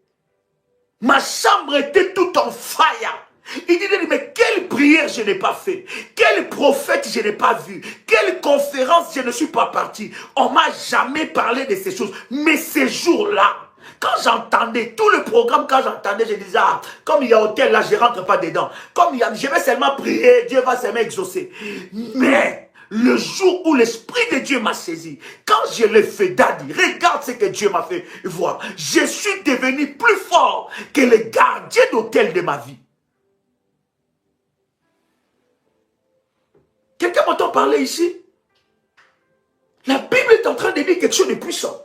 Ma chambre était toute en fire. Il dit, mais quelle prière je n'ai pas fait? Quel prophète je n'ai pas vu? Quelle conférence je ne suis pas parti? On ne m'a jamais parlé de ces choses. Mais ces jours-là, quand j'entendais tout le programme, quand j'entendais, je disais, ah, comme il y a hôtel là, je ne rentre pas dedans. Comme je vais seulement prier, Dieu va seulement exaucer. Mais le jour où l'Esprit de Dieu m'a saisi, quand je l'ai fait, Daddy, regarde ce que Dieu m'a fait voir. Je suis devenu plus fort que le gardien d'hôtel de ma vie. Quelqu'un m'entend parler ici? La Bible est en train de dire quelque chose de puissant.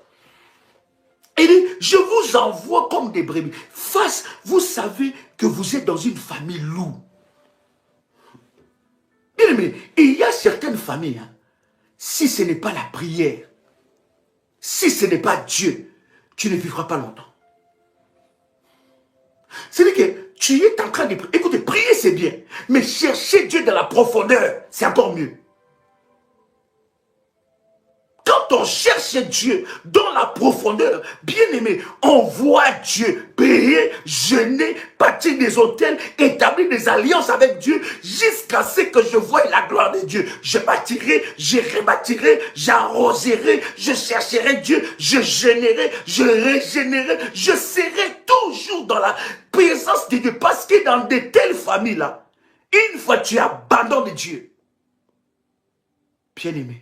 Il dit, je vous envoie comme des brebis. Face, vous savez que vous êtes dans une famille loup. Bien aimé, il y a certaines familles, hein, si ce n'est pas la prière, si ce n'est pas Dieu, tu ne vivras pas longtemps. C'est-à-dire que tu es en train de prier. Écoutez, prier c'est bien, mais chercher Dieu dans la profondeur, c'est encore mieux. Quand on cherche Dieu dans la profondeur, bien aimé, on voit Dieu prier, jeûner, bâtir des hôtels, établir des alliances avec Dieu, jusqu'à ce que je voie la gloire de Dieu. Je bâtirai, je rebâtirai, j'arroserai, je chercherai Dieu, je jeûnerai, je régénérerai, je serai toujours dans la présence de Dieu. Parce que dans de telles familles-là, une fois tu abandonnes Dieu, bien aimé,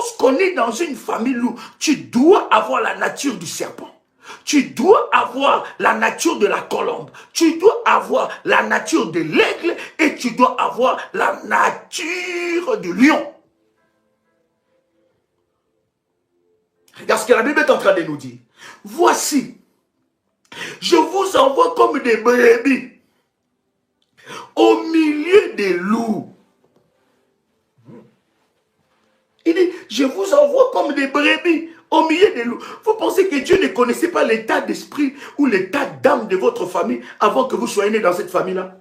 lorsqu'on est dans une famille loup, tu dois avoir la nature du serpent. Tu dois avoir la nature de la colombe. Tu dois avoir la nature de l'aigle et tu dois avoir la nature du lion. Regarde ce que la Bible est en train de nous dire. Voici, je vous envoie comme des brebis au milieu des loups. Il dit, je vous envoie comme des brebis au milieu des loups. Vous pensez que Dieu ne connaissait pas l'état d'esprit ou l'état d'âme de votre famille avant que vous soyez né dans cette famille-là?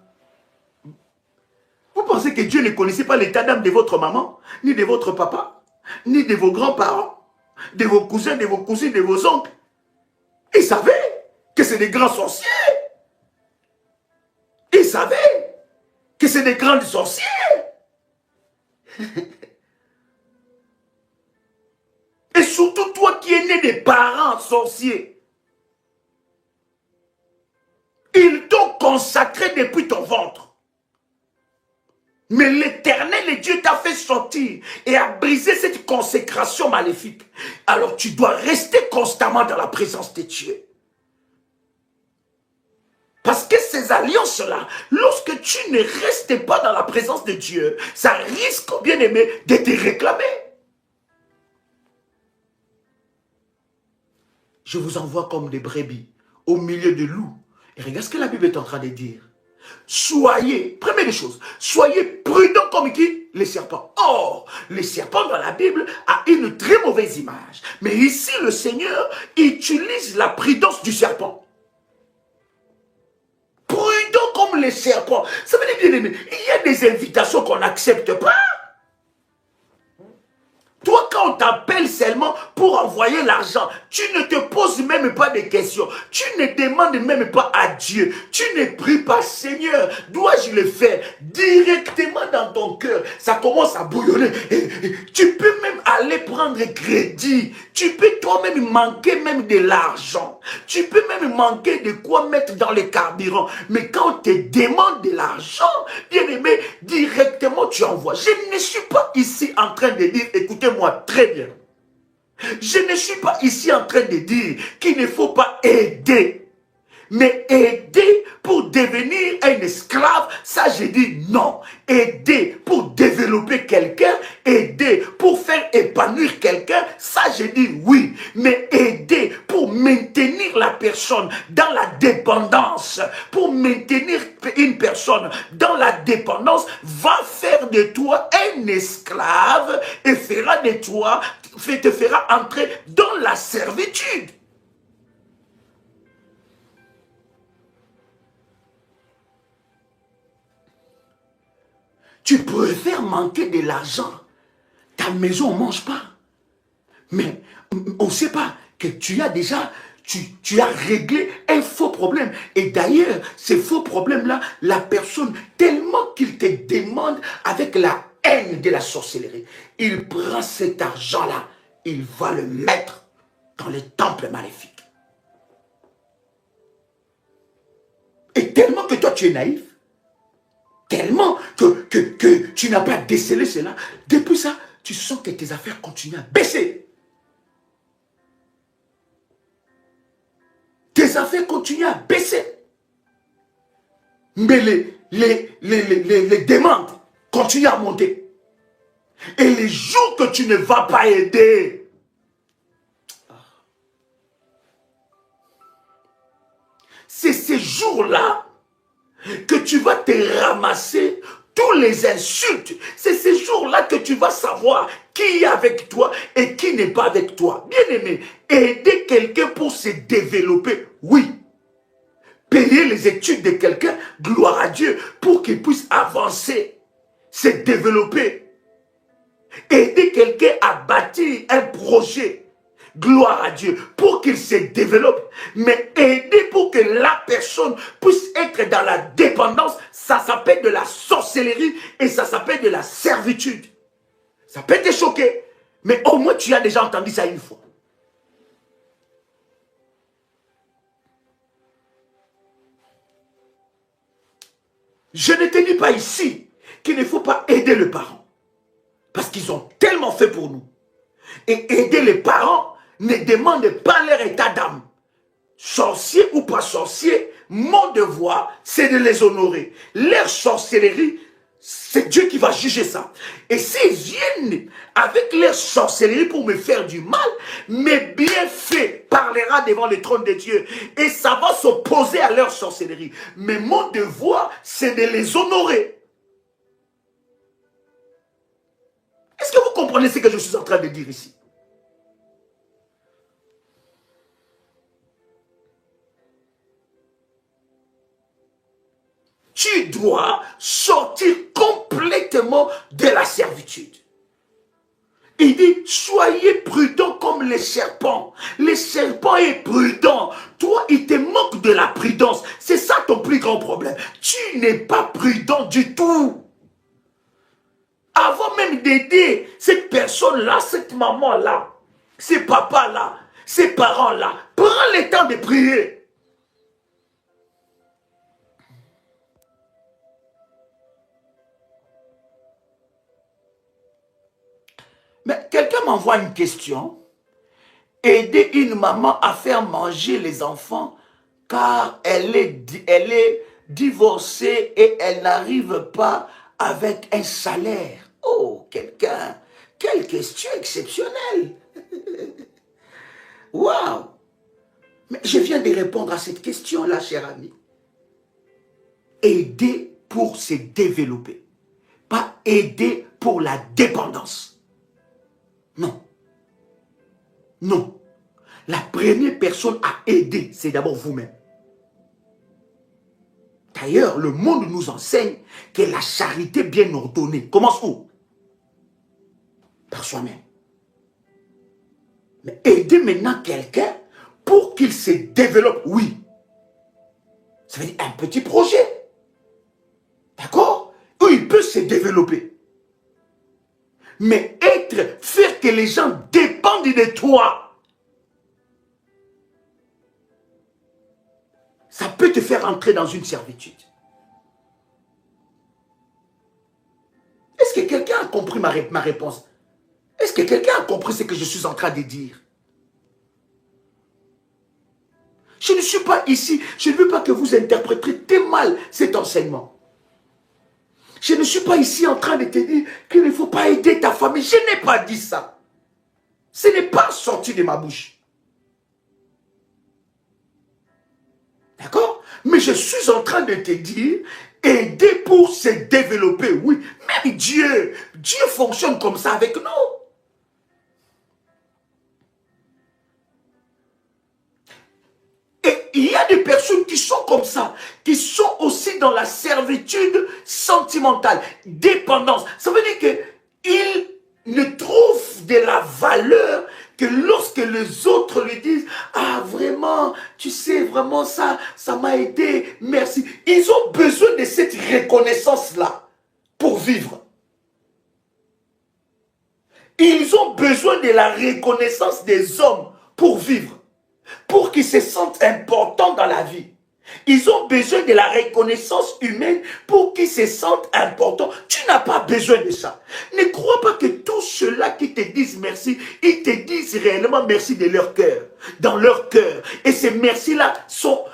Vous pensez que Dieu ne connaissait pas l'état d'âme de votre maman, ni de votre papa, ni de vos grands-parents, de vos cousins, de vos cousines, de vos oncles? Il savait que c'est des grands sorciers. Il savait que c'est des grands sorciers. Et surtout toi qui es né des parents sorciers. Ils t'ont consacré depuis ton ventre. Mais l'Éternel et Dieu t'a fait sortir et a brisé cette consécration maléfique. Alors tu dois rester constamment dans la présence de Dieu. Parce que ces alliances-là, lorsque tu ne restes pas dans la présence de Dieu, ça risque, bien aimé, de te réclamer. Je vous envoie comme des brebis au milieu de loups. Et regarde ce que la Bible est en train de dire. Soyez, première des choses, soyez prudents comme qui? Les serpents. Or, les serpents dans la Bible a une très mauvaise image. Mais ici, le Seigneur utilise la prudence du serpent. Prudents comme les serpents. Ça veut dire, bien aimé, il y a des invitations qu'on n'accepte pas. Toi, quand on t'appelle seulement pour envoyer l'argent, tu ne te poses même pas de questions. Tu ne demandes même pas à Dieu. Tu ne pries pas, Seigneur, dois-je le faire? Directement dans ton cœur, ça commence à bouillonner. Et tu peux même aller prendre crédit. Tu peux toi-même manquer même de l'argent. Tu peux même manquer de quoi mettre dans le carburant. Mais quand on te demande de l'argent, bien aimé, directement tu envoies. Je ne suis pas ici en train de dire, écoutez-moi très bien. Je ne suis pas ici en train de dire qu'il ne faut pas aider. Mais aider pour devenir un esclave, ça je dis non. Aider pour développer quelqu'un, aider pour faire épanouir quelqu'un, ça je dis oui. Mais aider pour maintenir la personne dans la dépendance, pour maintenir une personne dans la dépendance, va faire de toi un esclave et fera de toi, te fera entrer dans la servitude. Tu préfères manquer de l'argent. Ta maison ne mange pas. Mais on ne sait pas que tu as déjà, tu as réglé un faux problème. Et d'ailleurs, ces faux problèmes-là, la personne, tellement qu'il te demande avec la haine de la sorcellerie, il prend cet argent-là, il va le mettre dans les temples maléfiques. Et tellement que toi, tu es naïf, tellement que tu n'as pas décelé cela. Depuis ça, tu sens que tes affaires continuent à baisser. Tes affaires continuent à baisser. Mais les demandes continuent à monter. Et les jours que tu ne vas pas aider, c'est ces jours-là que tu vas te ramasser tous les insultes. C'est ces jours-là que tu vas savoir qui est avec toi et qui n'est pas avec toi. Bien aimé, aider quelqu'un pour se développer, oui. Payer les études de quelqu'un, gloire à Dieu, pour qu'il puisse avancer, se développer. Aider quelqu'un à bâtir un projet, gloire à Dieu, pour qu'il se développe. Mais aider pour que la personne puisse être dans la dépendance, ça s'appelle de la sorcellerie et ça s'appelle de la servitude. Ça peut te choquer, mais au moins tu as déjà entendu ça une fois. Je ne te dis pas ici qu'il ne faut pas aider le parent. Parce qu'ils ont tellement fait pour nous. Et aider les parents ne demande pas leur état d'âme. Sorcier ou pas sorcier, mon devoir, c'est de les honorer. Leur sorcellerie, c'est Dieu qui va juger ça. Et s'ils viennent avec leur sorcellerie pour me faire du mal, mes bienfaits parlera devant le trône de Dieu. Et ça va s'opposer à leur sorcellerie. Mais mon devoir, c'est de les honorer. Est-ce que vous comprenez ce que je suis en train de dire ici? Tu dois sortir complètement de la servitude. Il dit, soyez prudents comme les serpents. Les serpents est prudent. Toi, il te manque de la prudence. C'est ça ton plus grand problème. Tu n'es pas prudent du tout. Avant même d'aider cette personne-là, cette maman-là, ces papas-là, ces parents-là, prends le temps de prier. Mais quelqu'un m'envoie une question. Aider une maman à faire manger les enfants car elle est divorcée et elle n'arrive pas avec un salaire. Oh, quelqu'un, quelle question exceptionnelle. Waouh. Mais je viens de répondre à cette question-là, cher ami. Aider pour se développer, pas aider pour la dépendance. Non. Non. La première personne à aider, c'est d'abord vous-même. D'ailleurs, le monde nous enseigne que la charité bien ordonnée commence où? Par soi-même. Mais aider maintenant quelqu'un pour qu'il se développe, oui. Ça veut dire un petit projet. D'accord? Où il peut se développer. Mais faire que les gens dépendent de toi, ça peut te faire entrer dans une servitude. Est-ce que quelqu'un a compris ma réponse? Est-ce que quelqu'un a compris ce que je suis en train de dire? Je ne suis pas ici, je ne veux pas que vous interprétiez mal cet enseignement. Je ne suis pas ici en train de te dire qu'il ne faut pas aider ta famille. Je n'ai pas dit ça. Ce n'est pas sorti de ma bouche. D'accord? Mais je suis en train de te dire, aider pour se développer, oui. Même Dieu fonctionne comme ça avec nous. Et il y a des personnes qui sont comme ça, qui sont aussi dans la servitude sentimentale, dépendance. Ça veut dire qu'ils ne trouvent de la valeur que lorsque les autres lui disent « Ah, vraiment, tu sais, vraiment ça m'a aidé, merci. » Ils ont besoin de cette reconnaissance-là pour vivre. Ils ont besoin de la reconnaissance des hommes pour vivre. Pour qu'ils se sentent importants dans la vie. Ils ont besoin de la reconnaissance humaine pour qu'ils se sentent importants. Tu n'as pas besoin de ça. Ne crois pas que tous ceux-là qui te disent merci, ils te disent réellement merci de leur cœur, dans leur cœur. Et ces merci-là sont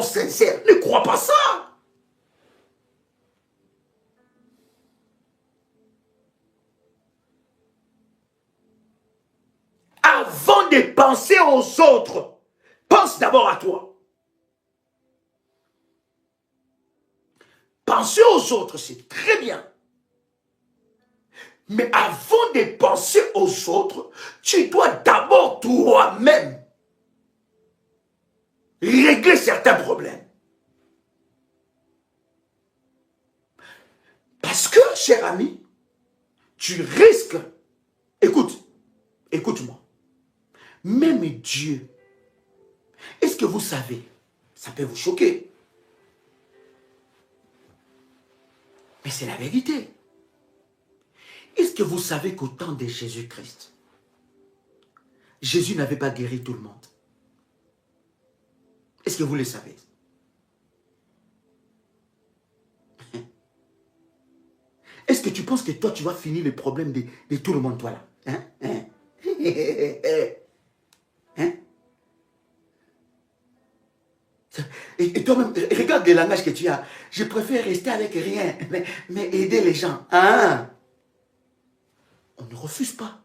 sincères. Ne crois pas ça. Avant de penser aux autres, pense d'abord à toi. Penser aux autres, c'est très bien. Mais avant de penser aux autres, tu dois d'abord toi-même régler certains problèmes. Parce que, cher ami, tu risques, écoute-moi, même Dieu, est-ce que vous savez, ça peut vous choquer, mais c'est la vérité. Est-ce que vous savez qu'au temps de Jésus-Christ, Jésus n'avait pas guéri tout le monde? Est-ce que vous le savez? Est-ce que tu penses que toi, tu vas finir le problème de tout le monde, toi là? Hein? Hein? Hein? Et toi-même, regarde le langage que tu as. Je préfère rester avec rien, mais aider les gens. Hein? On ne refuse pas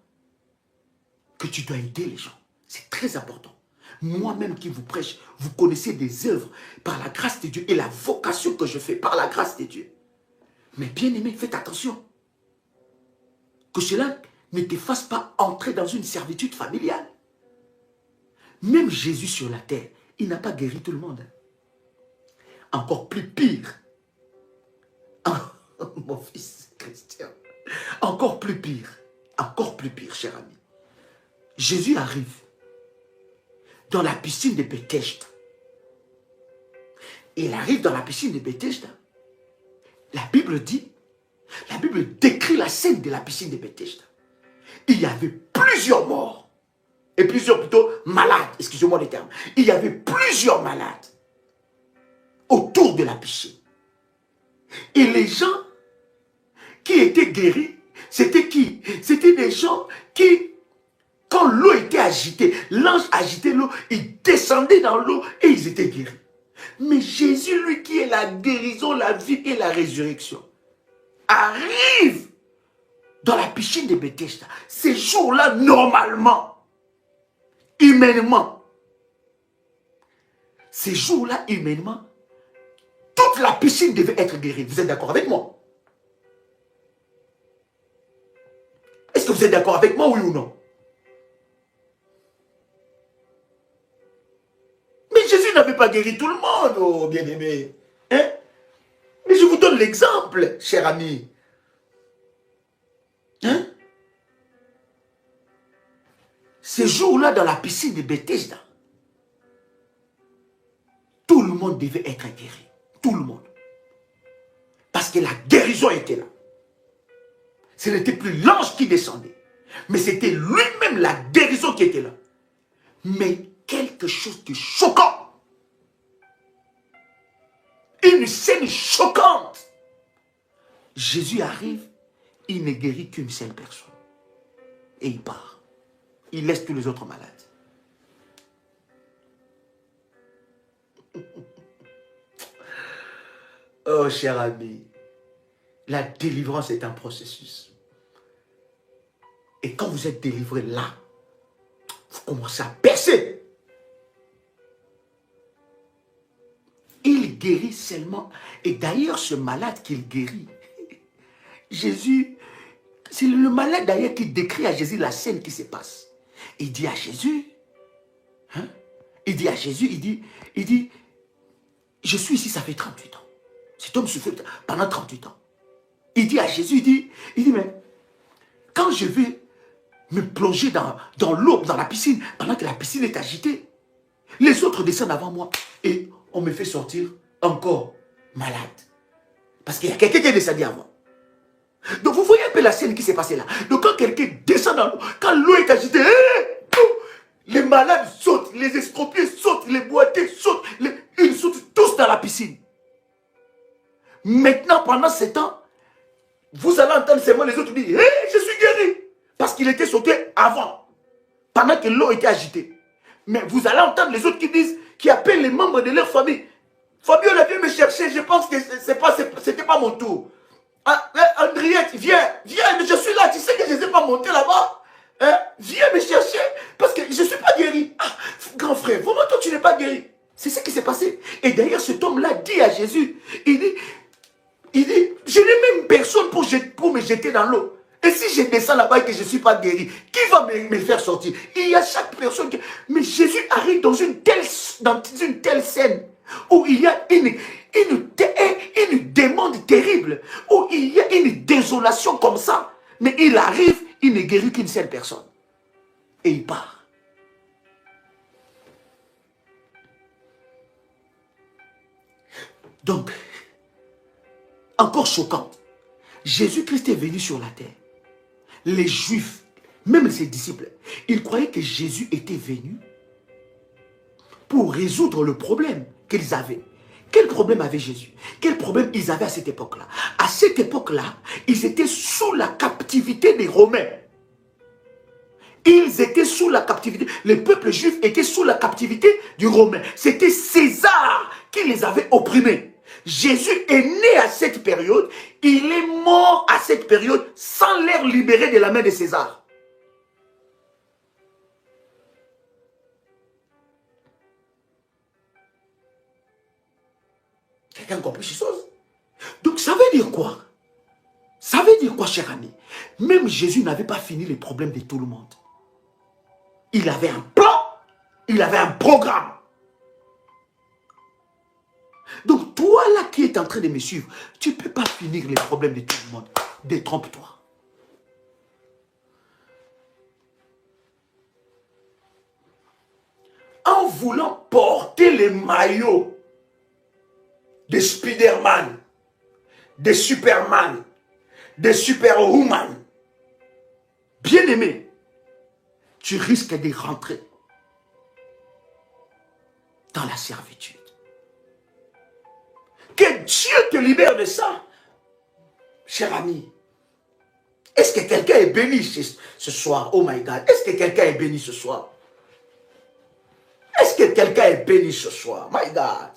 que tu dois aider les gens. C'est très important. Moi-même qui vous prêche, vous connaissez des œuvres par la grâce de Dieu et la vocation que je fais par la grâce de Dieu. Mais bien aimé, faites attention. Que cela ne te fasse pas entrer dans une servitude familiale. Même Jésus sur la terre, il n'a pas guéri tout le monde. Encore plus pire. Mon fils Christian. Encore plus pire, cher ami. Jésus arrive dans la piscine de Bethesda. Il arrive dans la piscine de Bethesda. La Bible décrit la scène de la piscine de Bethesda. Il y avait plusieurs morts. Et plusieurs plutôt malades, excusez-moi les termes. Il y avait plusieurs malades autour de la piscine. Et les gens qui étaient guéris, c'était qui? C'était des gens qui, quand l'eau était agitée, l'ange agitait l'eau, ils descendaient dans l'eau et ils étaient guéris. Mais Jésus, lui qui est la guérison, la vie et la résurrection, arrive dans la piscine de Bethesda. Ces jours-là, normalement, humainement, ces jours-là, humainement, toute la piscine devait être guérie. Vous êtes d'accord avec moi? Est-ce que vous êtes d'accord avec moi, oui ou non? Mais Jésus n'avait pas guéri tout le monde, oh bien-aimé. Hein? Mais je vous donne l'exemple, cher ami. Hein? Ces jours-là, dans la piscine de Bethesda, tout le monde devait être guéri. Tout le monde. Parce que la guérison était là. Ce n'était plus l'ange qui descendait, mais c'était lui-même la guérison qui était là. Mais quelque chose de choquant. Une scène choquante. Jésus arrive, il ne guérit qu'une seule personne. Et il part. Il laisse tous les autres malades. Oh, cher ami, la délivrance est un processus. Et quand vous êtes délivré là, vous commencez à percer. Il guérit seulement. Et d'ailleurs, ce malade qu'il guérit, Jésus, c'est le malade d'ailleurs qui décrit à Jésus la scène qui se passe. Il dit à Jésus, hein, il dit à Jésus, il dit, je suis ici, ça fait 38 ans. Cet homme souffre pendant 38 ans. Il dit à Jésus, il dit, mais quand je vais me plonger dans l'eau, dans la piscine, pendant que la piscine est agitée, les autres descendent avant moi et on me fait sortir encore malade. Parce qu'il y a quelqu'un qui est descendu avant. Donc vous voyez un peu la scène qui s'est passée là. Donc quand quelqu'un descend dans l'eau, quand l'eau est agitée, les malades sautent, les estropiés sautent, les boités sautent, ils sautent tous dans la piscine. Maintenant, pendant ce temps, vous allez entendre seulement les autres dire, je suis guéri. Parce qu'il était sauté avant, pendant que l'eau était agitée. Mais vous allez entendre les autres qui disent, qui appellent les membres de leur famille. Fabio, la vient me chercher, je pense que c'était pas mon tour. Andriette, viens, je suis là, tu sais que je ne sais pas monter là-bas. Hein? Viens me chercher, parce que je ne suis pas guéri. Ah, grand frère, vraiment toi tu n'es pas guéri. C'est ce qui s'est passé. Et d'ailleurs cet homme-là dit à Jésus, il dit, je n'ai même personne pour me jeter dans l'eau. Et si je descends là-bas et que je ne suis pas guéri, qui va me faire sortir? Il y a chaque personne qui... Mais Jésus arrive dans une telle scène où il y a une demande terrible, où il y a une désolation comme ça. Mais il arrive, il ne guérit qu'une seule personne. Et il part. Donc, encore choquante, Jésus-Christ est venu sur la terre. Les Juifs, même ses disciples, ils croyaient que Jésus était venu pour résoudre le problème qu'ils avaient. Quel problème avait Jésus? Quel problème ils avaient à cette époque-là? À cette époque-là, ils étaient sous la captivité des Romains. Ils étaient sous la captivité. Les peuples juifs étaient sous la captivité du Romain. C'était César qui les avait opprimés. Jésus est né à cette période. Il est mort à cette période sans l'air libéré de la main de César. Quelqu'un a compris ces choses? Donc ça veut dire quoi? Ça veut dire quoi, cher ami? Même Jésus n'avait pas fini les problèmes de tout le monde. Il avait un plan, il avait un programme. Donc toi là qui es en train de me suivre, tu ne peux pas finir les problèmes de tout le monde. Détrompe-toi. En voulant porter les maillots de Spider-Man, de Superman, de Superwoman, bien aimé, tu risques de rentrer dans la servitude. Que Dieu te libère de ça, cher ami. Est-ce que quelqu'un est béni ce soir? Oh my God. Est-ce que quelqu'un est béni ce soir? Est-ce que quelqu'un est béni ce soir? My God.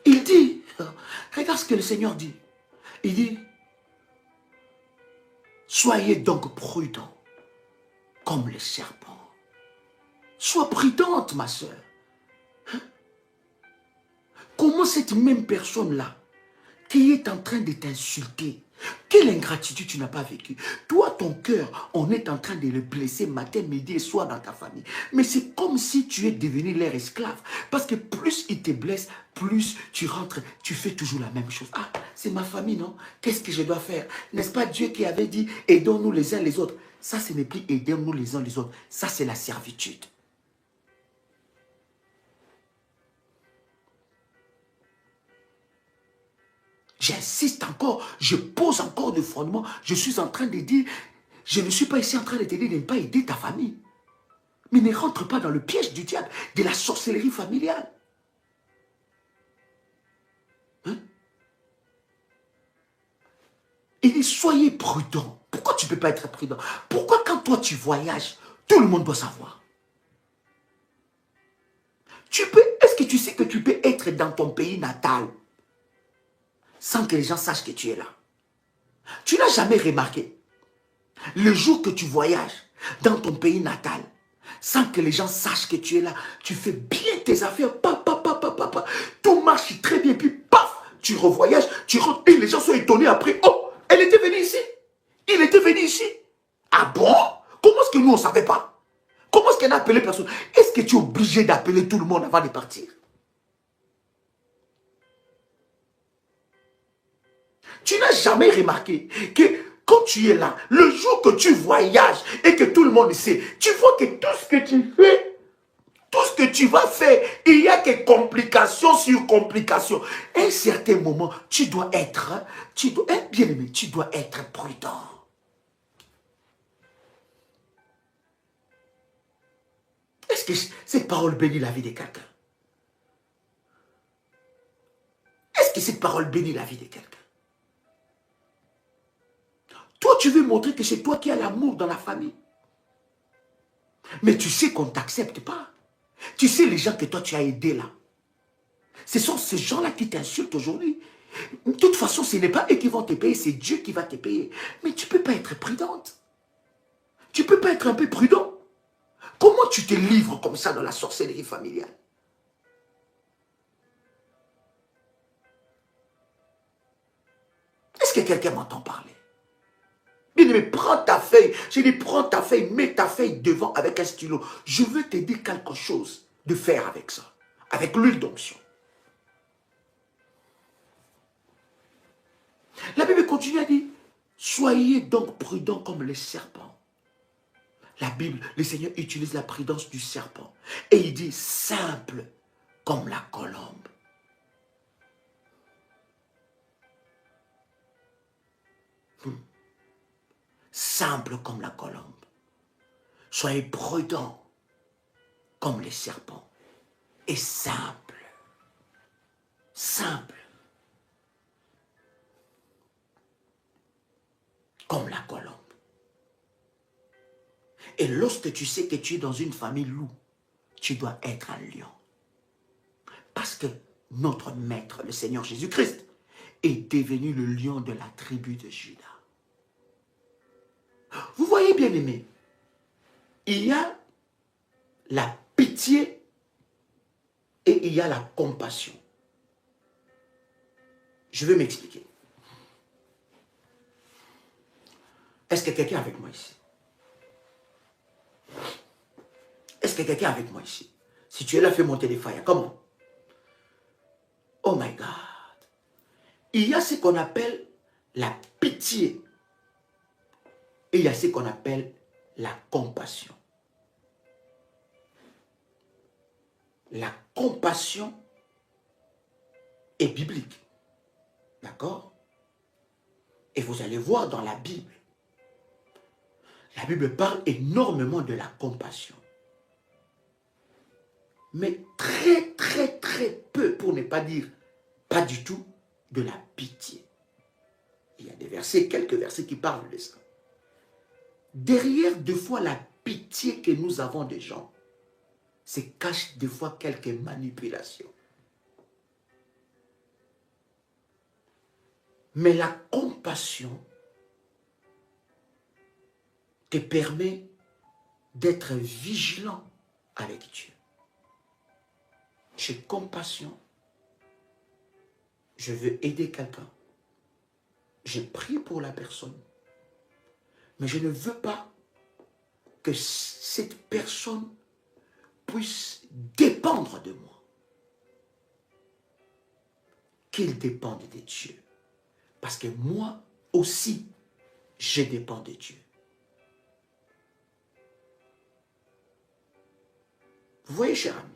Il dit, regarde ce que le Seigneur dit. Il dit, soyez donc prudents comme les serpents. Sois prudente, ma soeur. Comment cette même personne-là, qui est en train de t'insulter, quelle ingratitude tu n'as pas vécu? Toi, ton cœur, on est en train de le blesser matin, midi et soir dans ta famille. Mais c'est comme si tu es devenu leur esclave. Parce que plus ils te blessent, plus tu rentres, tu fais toujours la même chose. Ah, c'est ma famille, non? Qu'est-ce que je dois faire? N'est-ce pas Dieu qui avait dit, aidons-nous les uns les autres? Ça, ce n'est plus aidons-nous les uns les autres. Ça, c'est la servitude. J'insiste encore, je pose encore des fondements. Je suis en train de dire, je ne suis pas ici en train de te dire de ne pas aider ta famille. Mais ne rentre pas dans le piège du diable, de la sorcellerie familiale. Hein? Il dit, soyez prudents. Pourquoi tu ne peux pas être prudent? Pourquoi quand toi tu voyages, tout le monde doit savoir? Est-ce que tu sais que tu peux être dans ton pays natal sans que les gens sachent que tu es là? Tu n'as jamais remarqué, le jour que tu voyages dans ton pays natal, sans que les gens sachent que tu es là, tu fais bien tes affaires, tout marche très bien, puis paf, tu revoyages, tu rentres, et les gens sont étonnés après, oh, elle était venue ici, il était venu ici. Ah bon? Comment est-ce que nous on ne savait pas? Comment est-ce qu'elle a appelé personne? Est-ce que tu es obligé d'appeler tout le monde avant de partir? Tu n'as jamais remarqué que quand tu es là, le jour que tu voyages et que tout le monde sait, tu vois que tout ce que tu fais, tout ce que tu vas faire, il y a que complications sur complications. À un certain moment, tu dois être, bien aimé, tu dois être prudent. Est-ce que cette parole bénit la vie de quelqu'un? Est-ce que cette parole bénit la vie de quelqu'un? Toi, tu veux montrer que c'est toi qui as l'amour dans la famille. Mais tu sais qu'on ne t'accepte pas. Tu sais les gens que toi tu as aidés là. Ce sont ces gens-là qui t'insultent aujourd'hui. De toute façon, ce n'est pas eux qui vont te payer, c'est Dieu qui va te payer. Mais tu ne peux pas être prudente. Tu ne peux pas être un peu prudent. Comment tu te livres comme ça dans la sorcellerie familiale? Est-ce que quelqu'un m'entend parler? Bien aimé, prends ta feuille. Je dis, prends ta feuille, mets ta feuille devant avec un stylo. Je veux te dire quelque chose de faire avec ça. Avec l'huile d'onction. La Bible continue à dire, soyez donc prudents comme les serpents. La Bible, le Seigneur utilise la prudence du serpent. Et il dit, simple comme la colombe. Simple comme la colombe. Soyez prudents comme les serpents. Et simple. Simple. Comme la colombe. Et lorsque tu sais que tu es dans une famille loup, tu dois être un lion. Parce que notre maître, le Seigneur Jésus-Christ, est devenu le lion de la tribu de Juda. Vous voyez, bien aimé, il y a la pitié et il y a la compassion. Je vais m'expliquer. Est-ce que quelqu'un est avec moi ici? Est-ce que quelqu'un est avec moi ici? Si tu es là, fais monter les fire. Comment? Oh my God. Il y a ce qu'on appelle la pitié et il y a ce qu'on appelle la compassion. La compassion est biblique. D'accord? Et vous allez voir dans la Bible parle énormément de la compassion. Mais très, très, très peu, pour ne pas dire pas du tout, de la pitié. Il y a des versets, quelques versets qui parlent de ça. Derrière, des fois, la pitié que nous avons des gens, se cache des fois quelques manipulations. Mais la compassion te permet d'être vigilant avec Dieu. J'ai compassion. Je veux aider quelqu'un. Je prie pour la personne. Mais je ne veux pas que cette personne puisse dépendre de moi. Qu'il dépende de Dieu. Parce que moi aussi, je dépends de Dieu. Vous voyez, cher ami,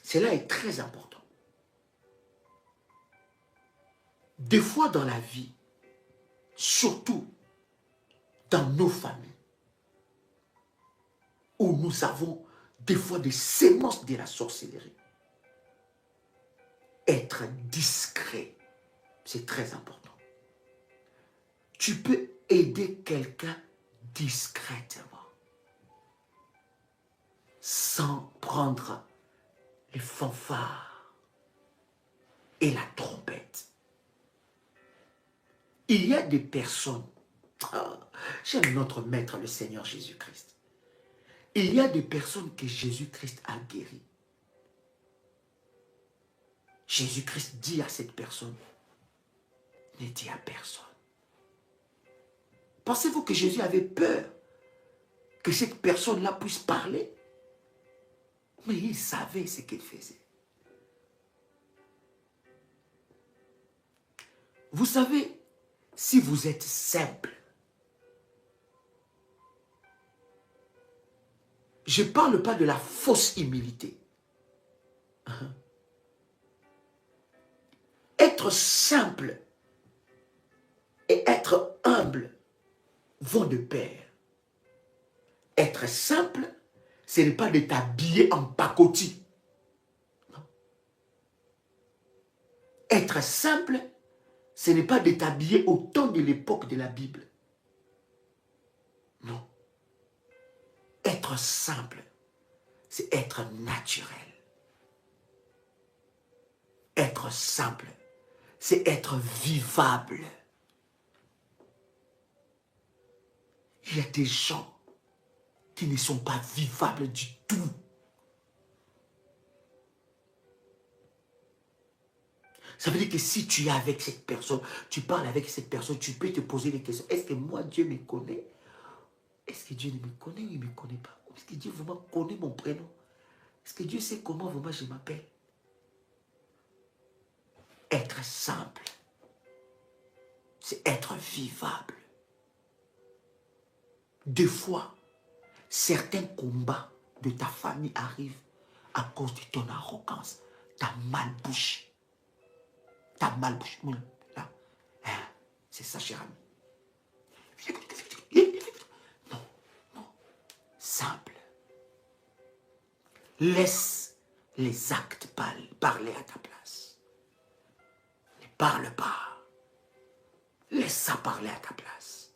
cela est très important. Des fois dans la vie, surtout dans nos familles, où nous avons des fois des sémences de la sorcellerie, être discret, c'est très important. Tu peux aider quelqu'un discrètement, sans prendre les fanfares et la trompette. Il y a des personnes, j'aime notre maître, le Seigneur Jésus-Christ. Il y a des personnes que Jésus-Christ a guéries. Jésus-Christ dit à cette personne, ne dis à personne. Pensez-vous que Jésus avait peur que cette personne-là puisse parler? Mais il savait ce qu'il faisait. Vous savez, si vous êtes simple, je ne parle pas de la fausse humilité. Être simple et être humble vont de pair. Être simple, ce n'est pas de t'habiller en pacotille. Non. Être simple, ce n'est pas de t'habiller au temps de l'époque de la Bible. Non. Être simple, c'est être naturel. Être simple, c'est être vivable. Il y a des gens qui ne sont pas vivables du tout. Ça veut dire que si tu es avec cette personne, tu parles avec cette personne, tu peux te poser des questions. Est-ce que moi, Dieu me connaît? Est-ce que Dieu ne me connaît ou il ne me connaît pas? Est-ce que Dieu vraiment connaît mon prénom? Est-ce que Dieu sait comment vraiment je m'appelle? Être simple, c'est être vivable. Des fois, certains combats de ta famille arrivent à cause de ton arrogance, ta malbouche. Ta malbouche. Là. C'est ça, cher ami. Non, non. Simple. Laisse les actes parler à ta place. Ne parle pas. Laisse ça parler à ta place.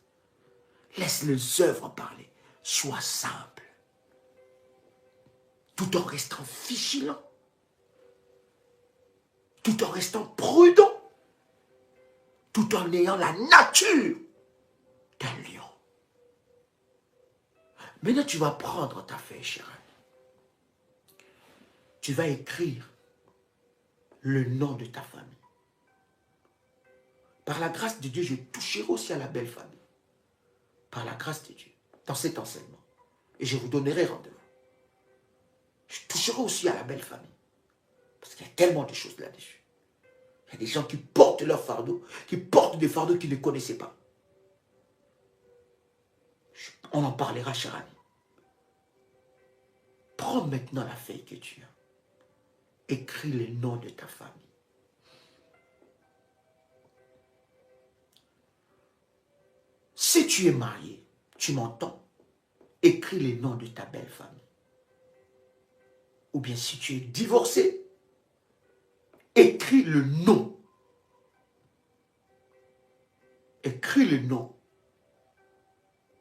Laisse les œuvres parler. Sois simple. Tout en restant vigilant. Tout en restant prudent. Tout en ayant la nature d'un lion. Maintenant, tu vas prendre ta feuille, cher ami. Tu vas écrire le nom de ta famille. Par la grâce de Dieu, je toucherai aussi à la belle famille. Par la grâce de Dieu, dans cet enseignement. Et je vous donnerai rendez-vous. Je toucherai aussi à la belle famille. Parce qu'il y a tellement de choses là-dessus. Il y a des gens qui portent leurs fardeaux, qui portent des fardeaux qu'ils ne connaissaient pas. On en parlera, cher ami. Prends maintenant la feuille que tu as. Écris le nom de ta famille. Si tu es marié, tu m'entends, écris le nom de ta belle famille. Ou bien si tu es divorcé, écris le nom. Écris le nom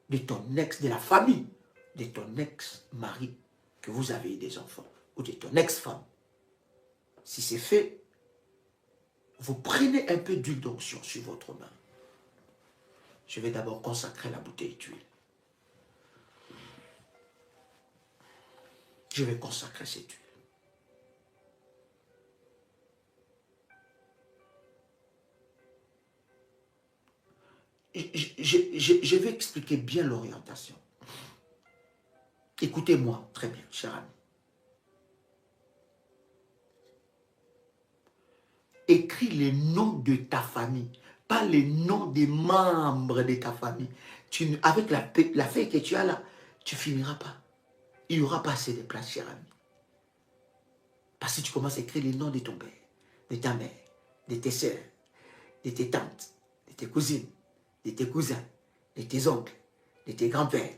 de ton ex, de la famille, de ton ex-mari, que vous avez des enfants, ou de ton ex-femme. Si c'est fait, vous prenez un peu d'huile d'onction sur votre main. Je vais d'abord consacrer la bouteille d'huile. Je vais consacrer cette huile. Je vais expliquer bien l'orientation. Écoutez-moi très bien, cher ami. Écris les noms de ta famille, pas les noms des membres de ta famille. Avec la feuille que tu as là, tu ne finiras pas. Il n'y aura pas assez de place, cher ami. Parce que tu commences à écrire les noms de ton père, de ta mère, de tes soeurs, de tes tantes, de tes cousines, de tes cousins, de tes oncles, de tes grands-pères,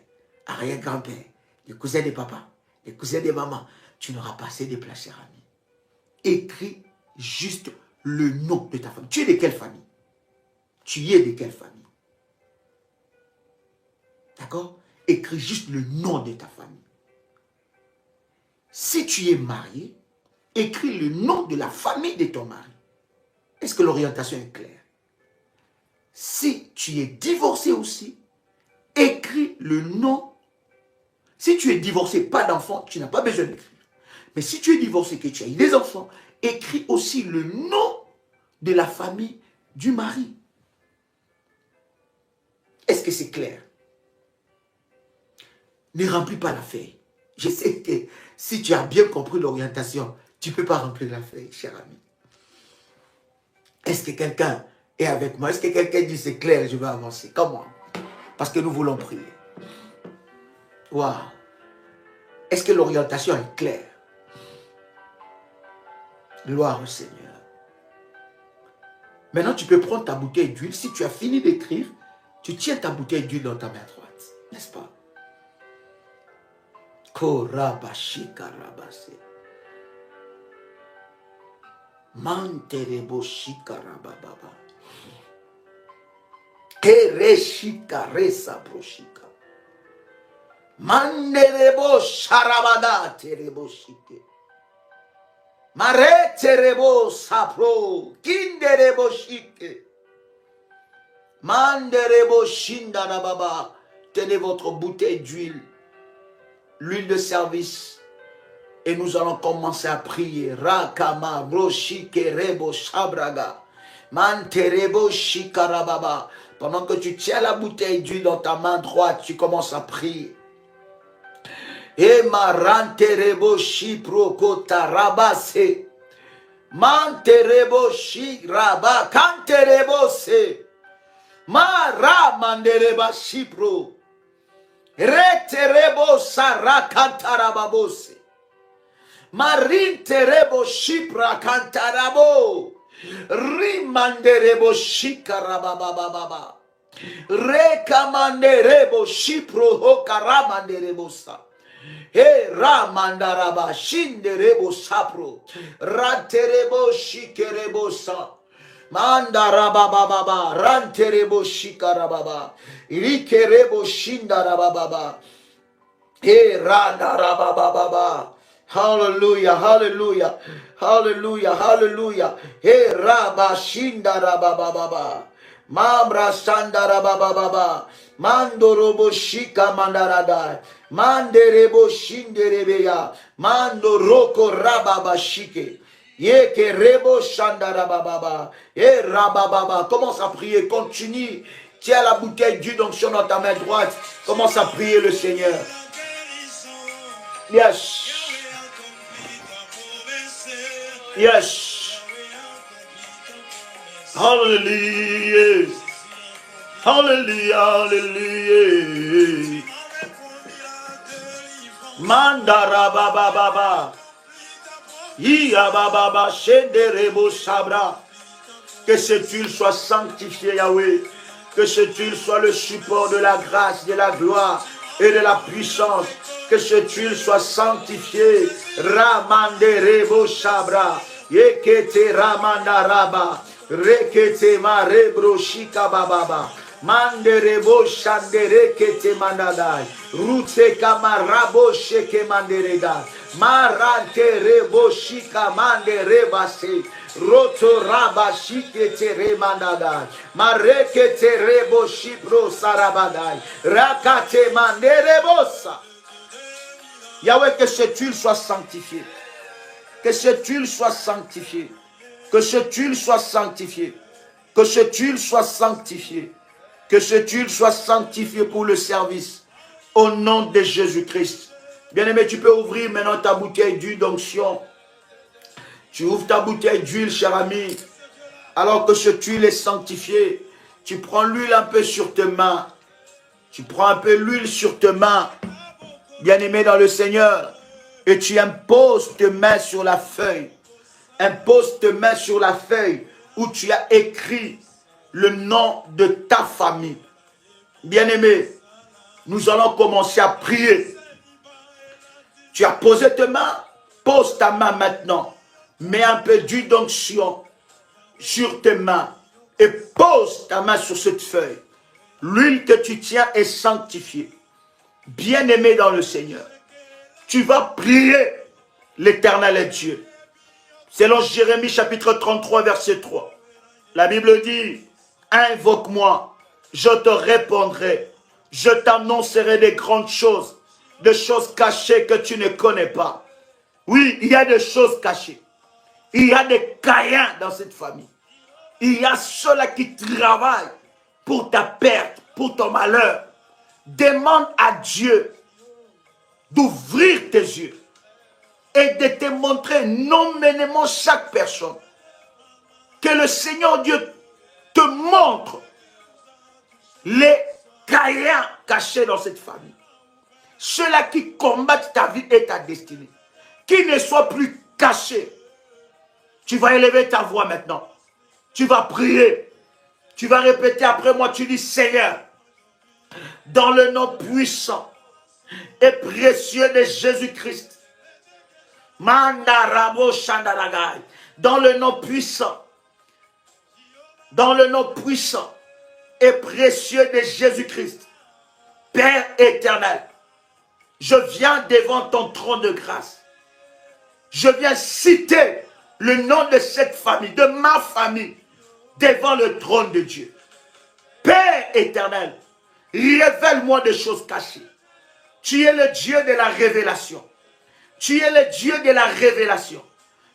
arrière-grands-pères, des cousins de papa, des cousins de maman. Tu n'auras pas assez de place, cher ami. Écris juste le nom de ta famille. Tu es de quelle famille? Tu y es de quelle famille? D'accord? Écris juste le nom de ta famille. Si tu es marié, écris le nom de la famille de ton mari. Est-ce que l'orientation est claire? Si tu es divorcé aussi, écris le nom. Si tu es divorcé, pas d'enfant, tu n'as pas besoin d'écrire. Mais si tu es divorcé, que tu as eu des enfants, écris aussi le nom de la famille du mari. Est-ce que c'est clair? Ne remplis pas la feuille. Je sais que si tu as bien compris l'orientation, tu ne peux pas remplir la feuille, cher ami. Est-ce que quelqu'un est avec moi? Est-ce que quelqu'un dit c'est clair, je vais avancer? Comment? Parce que nous voulons prier. Waouh! Est-ce que l'orientation est claire? Gloire au Seigneur. Maintenant, tu peux prendre ta bouteille d'huile. Si tu as fini d'écrire, tu tiens ta bouteille d'huile dans ta main droite. N'est-ce pas? Korabashikarabase. Manterebo shikarababa. Kereshikaresa broshika. Manderebo sharabada terebo shike. Mareterebo sapro. Kinderebo shike. Manderebo shindarababa. Tenez votre bouteille d'huile. L'huile de service. Et nous allons commencer à prier. Rakama rebo shabraga. Manterebo shikarababa. Pendant que tu tiens la bouteille d'huile dans ta main droite, tu commences à prier. Et maranterebo shiprokota rabase. Manterebo shiraba kanterebo se. Mara mandereba shipro. Reterebo sarakantarababose. Marinterebo shipra kantarabo. Rimanderebo shikarababababa. Rekamanderebo shipro hokaramanderebo sa. He ramandaraba shinderebo sapro. Raterebo shikerebo sa. Mandarabababa, ranterebo shikarababa, irikerebo shindarabababa, radarabababa. Hallelujah, hallelujah, hallelujah, hallelujah. Rabba shindarabababa, Mabra sandarabababa, Mandorobo shika mandarada, Manderebo shinderebeya, Mandoroko rababa shike. Yeke rebo shandarababa, rabababa. Commence à prier, continue. Tiens la bouteille d'huile d'onction dans ta main droite. Commence à prier le Seigneur. Yes. Yes. Hallelujah. Hallelujah. Hallelujah. Mandarabababa. Yabababa shenderebo sabra. Que cette huile soit sanctifiée, Yahweh. Que cette huile soit le support de la grâce, de la gloire et de la puissance. Que cette huile soit sanctifiée. Ramanderebo sabra. Yekete ramandaraba. Rekete marebro shikabababa. Manderebo shandere kete mandadai. Rute kamarabo sheke mandereda. Marante rebo shika mandereba se. Roto raba shike tere mandadai. Mareke terebo shipro sarabadai. Rakate manderebosa. Yahweh, que cette huile soit sanctifiée. Que cette huile soit sanctifiée. Que cette huile soit sanctifiée. Que cette huile soit sanctifiée. Que cette huile soit sanctifiée pour le service. Au nom de Jésus-Christ. Bien-aimé, tu peux ouvrir maintenant ta bouteille d'huile d'onction. Tu ouvres ta bouteille d'huile, cher ami. Alors que cette huile est sanctifiée, tu prends l'huile un peu sur tes mains. Tu prends un peu l'huile sur tes mains. Bien-aimé dans le Seigneur. Et tu imposes tes mains sur la feuille. Impose tes mains sur la feuille où tu as écrit le nom de ta famille. Bien-aimé, nous allons commencer à prier. Tu as posé tes mains, pose ta main maintenant. Mets un peu d'huile d'onction sur tes mains et pose ta main sur cette feuille. L'huile que tu tiens est sanctifiée. Bien-aimé dans le Seigneur, tu vas prier l'Éternel est Dieu. Selon Jérémie chapitre 33 verset 3. La Bible dit, invoque-moi, je te répondrai, je t'annoncerai des grandes choses, des choses cachées que tu ne connais pas. Oui, il y a des choses cachées. Il y a des caïens dans cette famille. Il y a ceux-là qui travaillent pour ta perte, pour ton malheur. Demande à Dieu d'ouvrir tes yeux et de te montrer nommément chaque personne. Que le Seigneur Dieu te montre les caïens cachés dans cette famille. Ceux-là qui combattent ta vie et ta destinée. Qui ne soient plus cachés. Tu vas élever ta voix maintenant. Tu vas prier. Tu vas répéter après moi. Tu dis, Seigneur, dans le nom puissant et précieux de Jésus-Christ, Mandarabo Shandaragai, dans le nom puissant et précieux de Jésus-Christ, Père éternel, je viens devant ton trône de grâce. Je viens citer le nom de cette famille, de ma famille, devant le trône de Dieu. Père éternel, révèle-moi des choses cachées. Tu es le Dieu de la révélation. Tu es le Dieu de la révélation.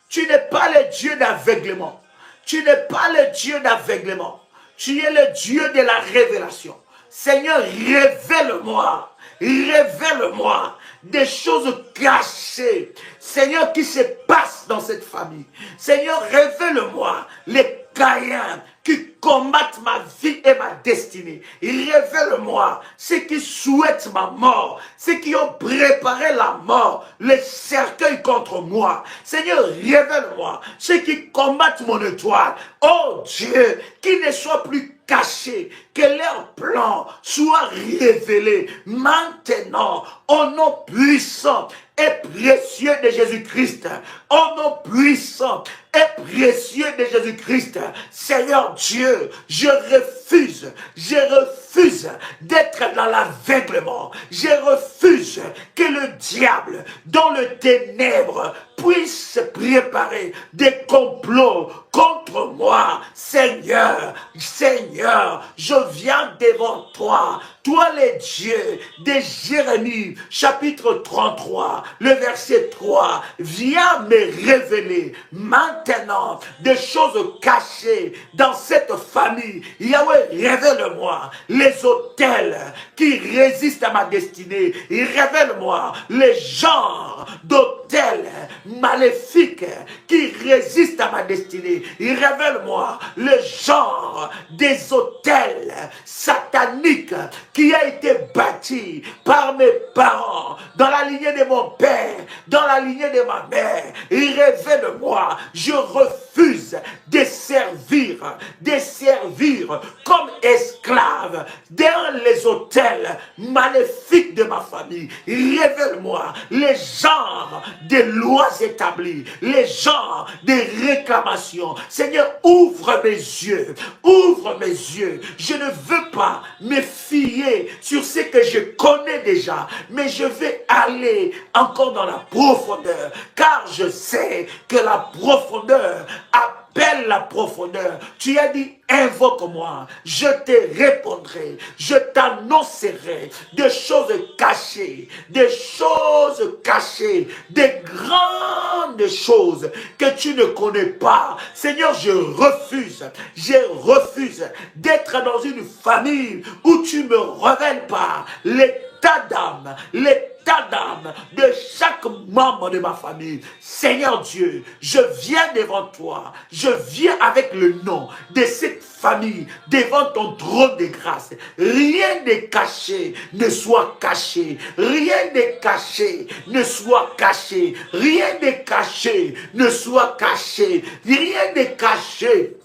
Tu n'es pas le Dieu d'aveuglement. Tu n'es pas le Dieu d'aveuglement. Tu es le Dieu de la révélation. Seigneur, révèle-moi. Révèle-moi des choses cachées. Seigneur, qui se passe dans cette famille. Seigneur, révèle-moi les caïens qui combattent ma vie et ma destinée. Révèle-moi ceux qui souhaitent ma mort, ceux qui ont préparé la mort, les cercueils contre moi. Seigneur, révèle-moi ceux qui combattent mon étoile. Oh Dieu, qu'ils ne soient plus cachés, que leur plan plan soit révélé maintenant au nom puissant et précieux de Jésus-Christ. Au nom puissant et précieux de Jésus-Christ. Seigneur Dieu, je refuse d'être dans l'aveuglement. Je refuse que le diable, dans le ténèbre, puisse préparer des complots contre moi. Seigneur, je viens devant toi, toi les dieux de Jérémie, chapitre 33, le verset 3, viens me révéler maintenant des choses cachées dans cette famille. Yahweh, révèle-moi les autels qui résistent à ma destinée. Révèle-moi les genres d'autels maléfiques qui résistent à ma destinée. Révèle-moi le genre des autels sataniques qui a été bâti par mes parents, dans la lignée de mon père, dans la lignée de ma mère. Révèle-moi, je refuse de servir comme esclave dans les autels maléfiques de ma famille. Révèle-moi les genres de lois établies, les genres de réclamations. Seigneur, ouvre mes yeux, ouvre mes yeux. Je ne veux pas me fier sur ce que je connais déjà, mais je vais aller encore dans la profondeur, car je sais que la profondeur appelle la profondeur. Tu as dit, invoque-moi, je te répondrai, je t'annoncerai des choses cachées, des grandes choses que tu ne connais pas. Seigneur, je refuse d'être dans une famille où tu me révèles pas l'état d'âme de chaque membre de ma famille. Seigneur Dieu, je viens devant toi, je viens avec le nom de cette famille devant ton trône de grâce. Rien de caché ne soit caché, rien de caché ne soit caché, rien de caché ne soit caché, rien de caché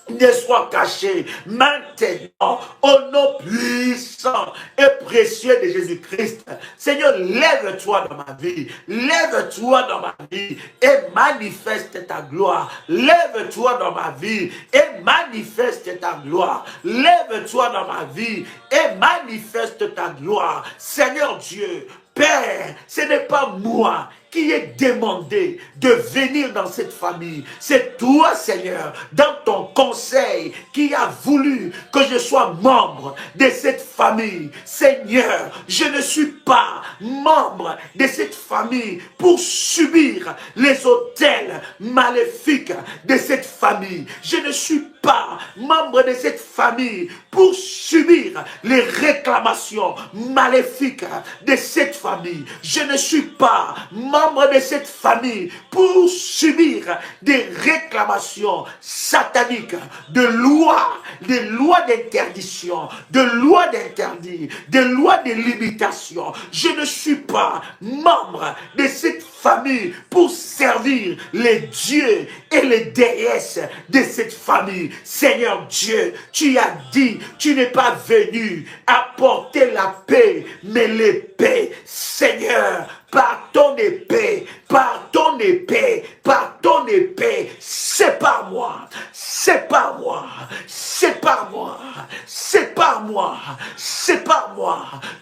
ne soit caché maintenant au nom puissant et précieux de Jésus-Christ. Seigneur, lève-toi dans ma vie, lève-toi dans ma vie et manifeste ta gloire. Lève-toi dans ma vie et manifeste ta gloire. Lève-toi dans ma vie et manifeste ta gloire. Seigneur Dieu, Père, ce n'est pas moi qui ai demandé de venir dans cette famille. C'est toi, Seigneur, dans ton conseil, qui a voulu que je sois membre de cette famille. Seigneur, je ne suis pas membre de cette famille pour subir les autels maléfiques de cette famille. Je ne suis pas membre de cette famille pour subir les réclamations maléfiques de cette famille. Je ne suis pas membre de cette famille pour subir des réclamations sataniques de lois d'interdiction, de lois d'interdit, de lois de limitation. Je ne suis pas membre de cette famille pour servir les dieux et les déesses de cette famille. Seigneur Dieu, tu as dit, tu n'es pas venu apporter la paix, mais l'épée. Seigneur, par ton épée, sépare-moi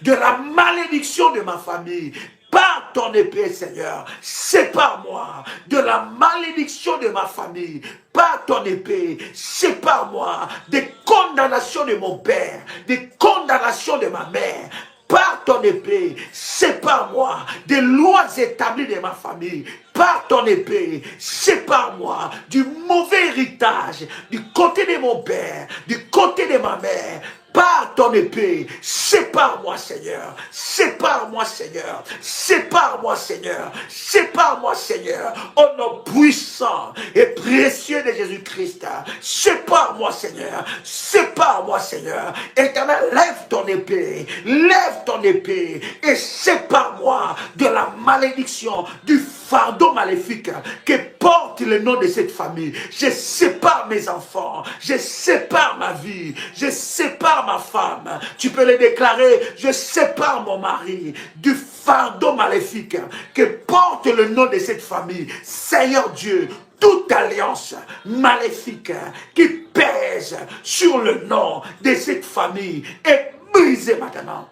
de la malédiction de ma famille. Par ton épée, Seigneur, sépare-moi de la malédiction de ma famille. Par ton épée, sépare-moi des condamnations de mon père, des condamnations de ma mère. Par ton épée, sépare-moi des lois établies de ma famille. Par ton épée, sépare-moi du mauvais héritage du côté de mon père, du côté de ma mère. Par ton épée, sépare-moi, Seigneur. Sépare-moi, Seigneur. Sépare-moi, Seigneur. Sépare-moi, Seigneur. Au nom puissant et précieux de Jésus-Christ. Sépare-moi, Seigneur. Sépare-moi, Seigneur. Éternel, lève ton épée. Lève ton épée et sépare-moi de la malédiction, du fardeau maléfique que porte le nom de cette famille. Je sépare mes enfants. Je sépare ma vie. Je sépare sépare ma femme. Tu peux le déclarer, je sépare mon mari du fardeau maléfique que porte le nom de cette famille. Seigneur Dieu, toute alliance maléfique qui pèse sur le nom de cette famille est brisée maintenant.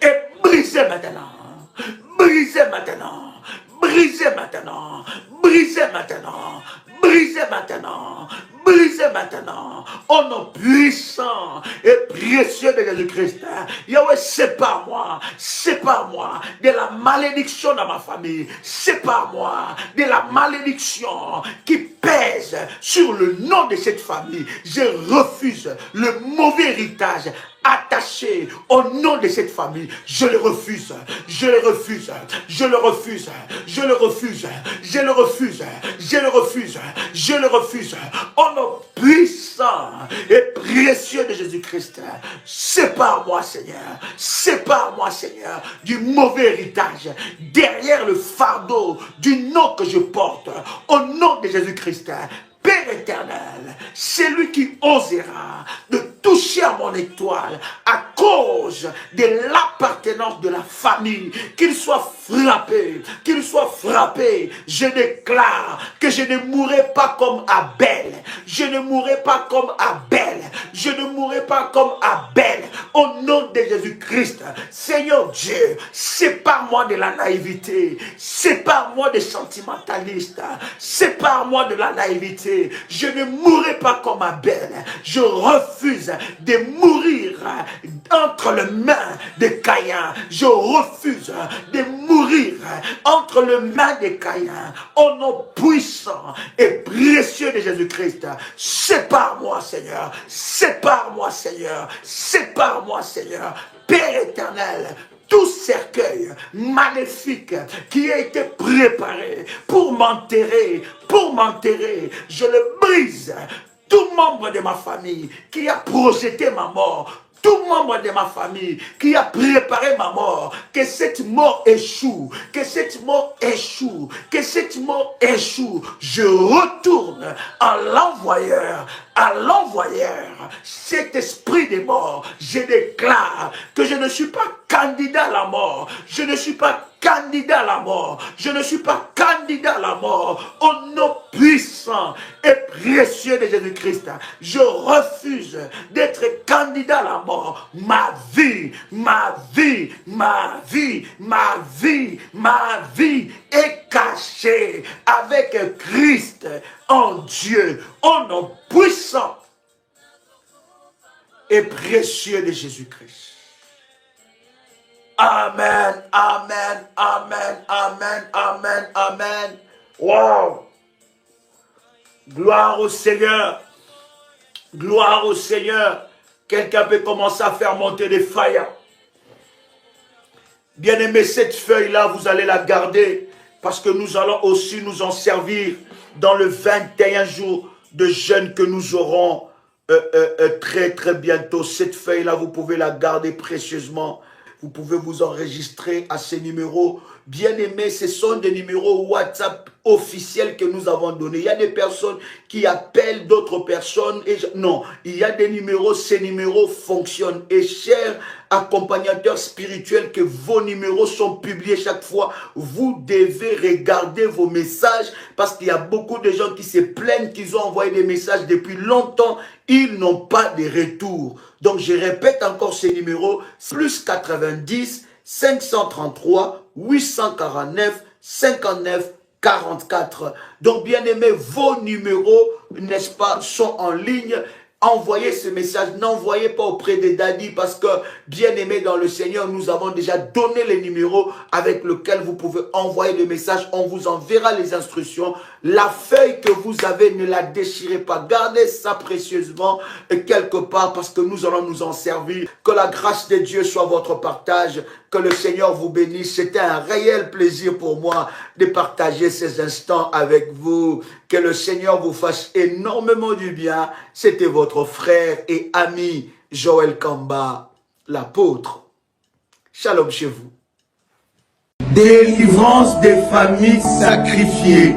Est brisée maintenant. Brisée maintenant. Brisée maintenant. Brisée maintenant. Brisez maintenant, brisez maintenant, au nom puissant et précieux de Jésus-Christ. Yahweh, sépare-moi de la malédiction dans ma famille, sépare-moi de la malédiction qui pèse sur le nom de cette famille. Je refuse le mauvais héritage attaché au nom de cette famille. Je le refuse, je le refuse, je le refuse, je le refuse, je le refuse, je le refuse, je le refuse. Au nom puissant et précieux de Jésus-Christ, sépare-moi Seigneur, du mauvais héritage, derrière le fardeau du nom que je porte, au nom de Jésus-Christ. Père éternel, c'est lui qui osera de toucher à mon étoile à cause de l'appartenance de la famille, qu'il soit frappé, je déclare que je ne mourrai pas comme Abel, je ne mourrai pas comme Abel, je ne mourrai pas comme Abel, au nom de Jésus-Christ. Seigneur Dieu, sépare-moi de la naïveté, sépare-moi des sentimentalistes, sépare-moi de la naïveté. Je ne mourrai pas comme Abel. Je refuse de mourir entre les mains de Caïn. Je refuse de mourir entre les mains de Caïn. Au nom puissant et précieux de Jésus-Christ, sépare-moi Seigneur, sépare-moi Seigneur, sépare-moi Seigneur. Père éternel, tout cercueil maléfique qui a été préparé pour m'enterrer, je le brise. Tout membre de ma famille qui a projeté ma mort, tout membre de ma famille qui a préparé ma mort, que cette mort échoue, que cette mort échoue, que cette mort échoue. Je retourne à l'envoyeur, cet esprit des morts. Je déclare que je ne suis pas candidat à la mort, je ne suis pas candidat à la mort, je ne suis pas candidat à la mort. Au nom puissant et précieux de Jésus-Christ, je refuse d'être candidat à la mort. Ma vie est cachée avec Christ en Dieu. Au nom puissant et précieux de Jésus-Christ. Amen, amen, amen, amen, amen, amen. Wow. Gloire au Seigneur. Gloire au Seigneur. Quelqu'un peut commencer à faire monter des feuilles. Bien aimé, cette feuille-là, vous allez la garder parce que nous allons aussi nous en servir dans le 21 jours de jeûne que nous aurons très très bientôt. Cette feuille-là, vous pouvez la garder précieusement. Vous pouvez vous enregistrer à ces numéros. Bien aimés, ce sont des numéros WhatsApp officiels que nous avons donnés. Il y a des personnes qui appellent d'autres personnes. Non, il y a des numéros, ces numéros fonctionnent. Et chers accompagnateurs spirituels, que vos numéros sont publiés chaque fois. Vous devez regarder vos messages parce qu'il y a beaucoup de gens qui se plaignent qu'ils ont envoyé des messages depuis longtemps. Ils n'ont pas de retour. Donc, je répète encore ces numéros, plus 90 533 849 59 44. Donc, bien aimé, vos numéros, n'est-ce pas, sont en ligne. Envoyez ce message, n'envoyez pas auprès des daddies parce que, bien aimé dans le Seigneur, nous avons déjà donné les numéros avec lesquels vous pouvez envoyer le message. On vous enverra les instructions. La feuille que vous avez, ne la déchirez pas. Gardez ça précieusement quelque part parce que nous allons nous en servir. Que la grâce de Dieu soit votre partage. Que le Seigneur vous bénisse. C'était un réel plaisir pour moi de partager ces instants avec vous. Que le Seigneur vous fasse énormément du bien. C'était votre frère et ami Joël Kamba, l'apôtre. Shalom chez vous. Délivrance des familles sacrifiées.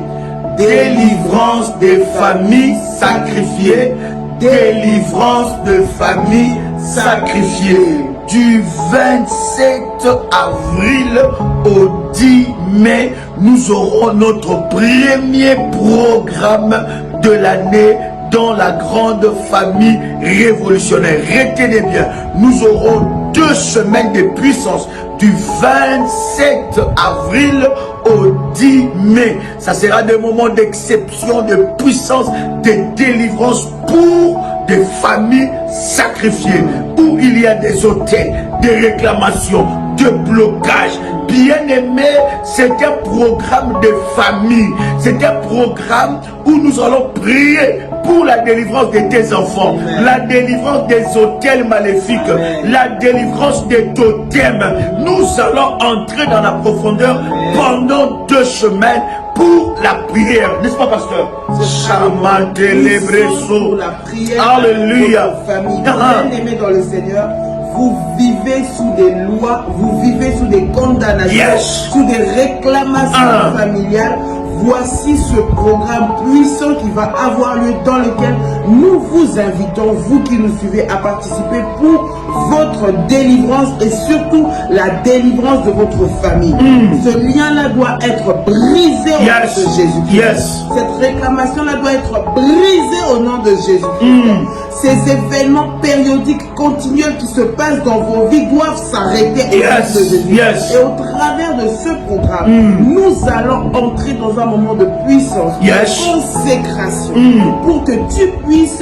Délivrance des familles sacrifiées. délivrance de famille sacrifiée. Du 27 avril au 10 mai, nous aurons notre premier programme de l'année dans la grande famille révolutionnaire. Retenez bien, nous aurons 2 semaines de puissance du 27 avril au 10 mai. Ça sera des moments d'exception, de puissance, de délivrance pour des familles sacrifiées, où il y a des autels, des réclamations, de blocages. Bien aimé, c'est un programme de famille. C'est un programme où nous allons prier pour la délivrance de tes enfants, la délivrance des autels maléfiques, la délivrance des totems. Nous allons entrer dans la profondeur pendant 2 semaines pour la prière. N'est-ce pas, pasteur? Pour la prière. Alléluia. Famille bien-aimée dans le Seigneur. Vous vivez sous des lois, vous vivez sous des condamnations, sous des réclamations familiales. Voici ce programme puissant qui va avoir lieu, dans lequel nous vous invitons, vous qui nous suivez, à participer pour votre délivrance et surtout la délivrance de votre famille. Ce lien-là doit être brisé au nom de Jésus-Christ. Cette réclamation-là doit être brisée au nom de Jésus-Christ. Ces événements périodiques continuels qui se passent dans vos vies doivent s'arrêter au nom de Jésus. Et au travers de ce programme, nous allons entrer dans un moment de puissance, de consécration, pour que tu puisses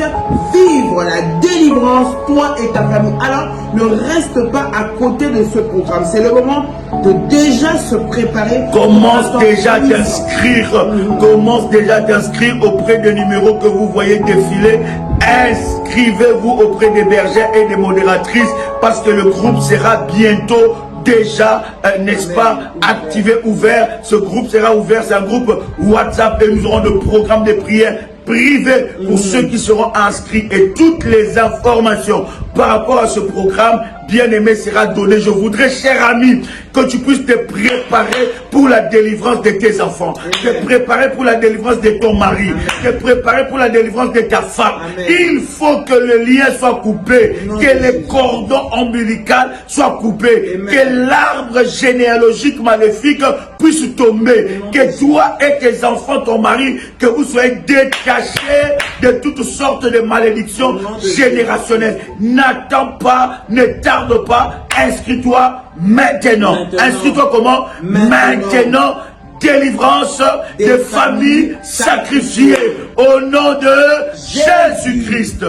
vivre la délivrance, toi et ta famille. Alors, ne reste pas à côté de ce programme. C'est le moment de déjà se préparer. Commence déjà à t'inscrire. Commence déjà à t'inscrire auprès des numéros que vous voyez défiler. Inscrivez-vous auprès des bergers et des modératrices, parce que le groupe sera bientôt déjà, n'est-ce pas, activé, ouvert. Ce groupe sera ouvert, c'est un groupe WhatsApp, et nous aurons de programmes de prière privés pour ceux qui seront inscrits, et toutes les informations par rapport à ce programme, bien aimé, sera donné. Je voudrais, cher ami, que tu puisses te préparer pour la délivrance de tes enfants, te préparer pour la délivrance de ton mari, te préparer pour la délivrance de ta femme. Il faut que le lien soit coupé, que le cordon ombilical soit coupé, que l'arbre généalogique maléfique puisse tomber, que toi et tes enfants, ton mari, que vous soyez détachés de toutes sortes de malédictions générationnelles. N'attends pas, ne tarde pas, inscris-toi maintenant. Inscris-toi comment? Maintenant. Délivrance des familles sacrifiées au nom de Jésus-Christ.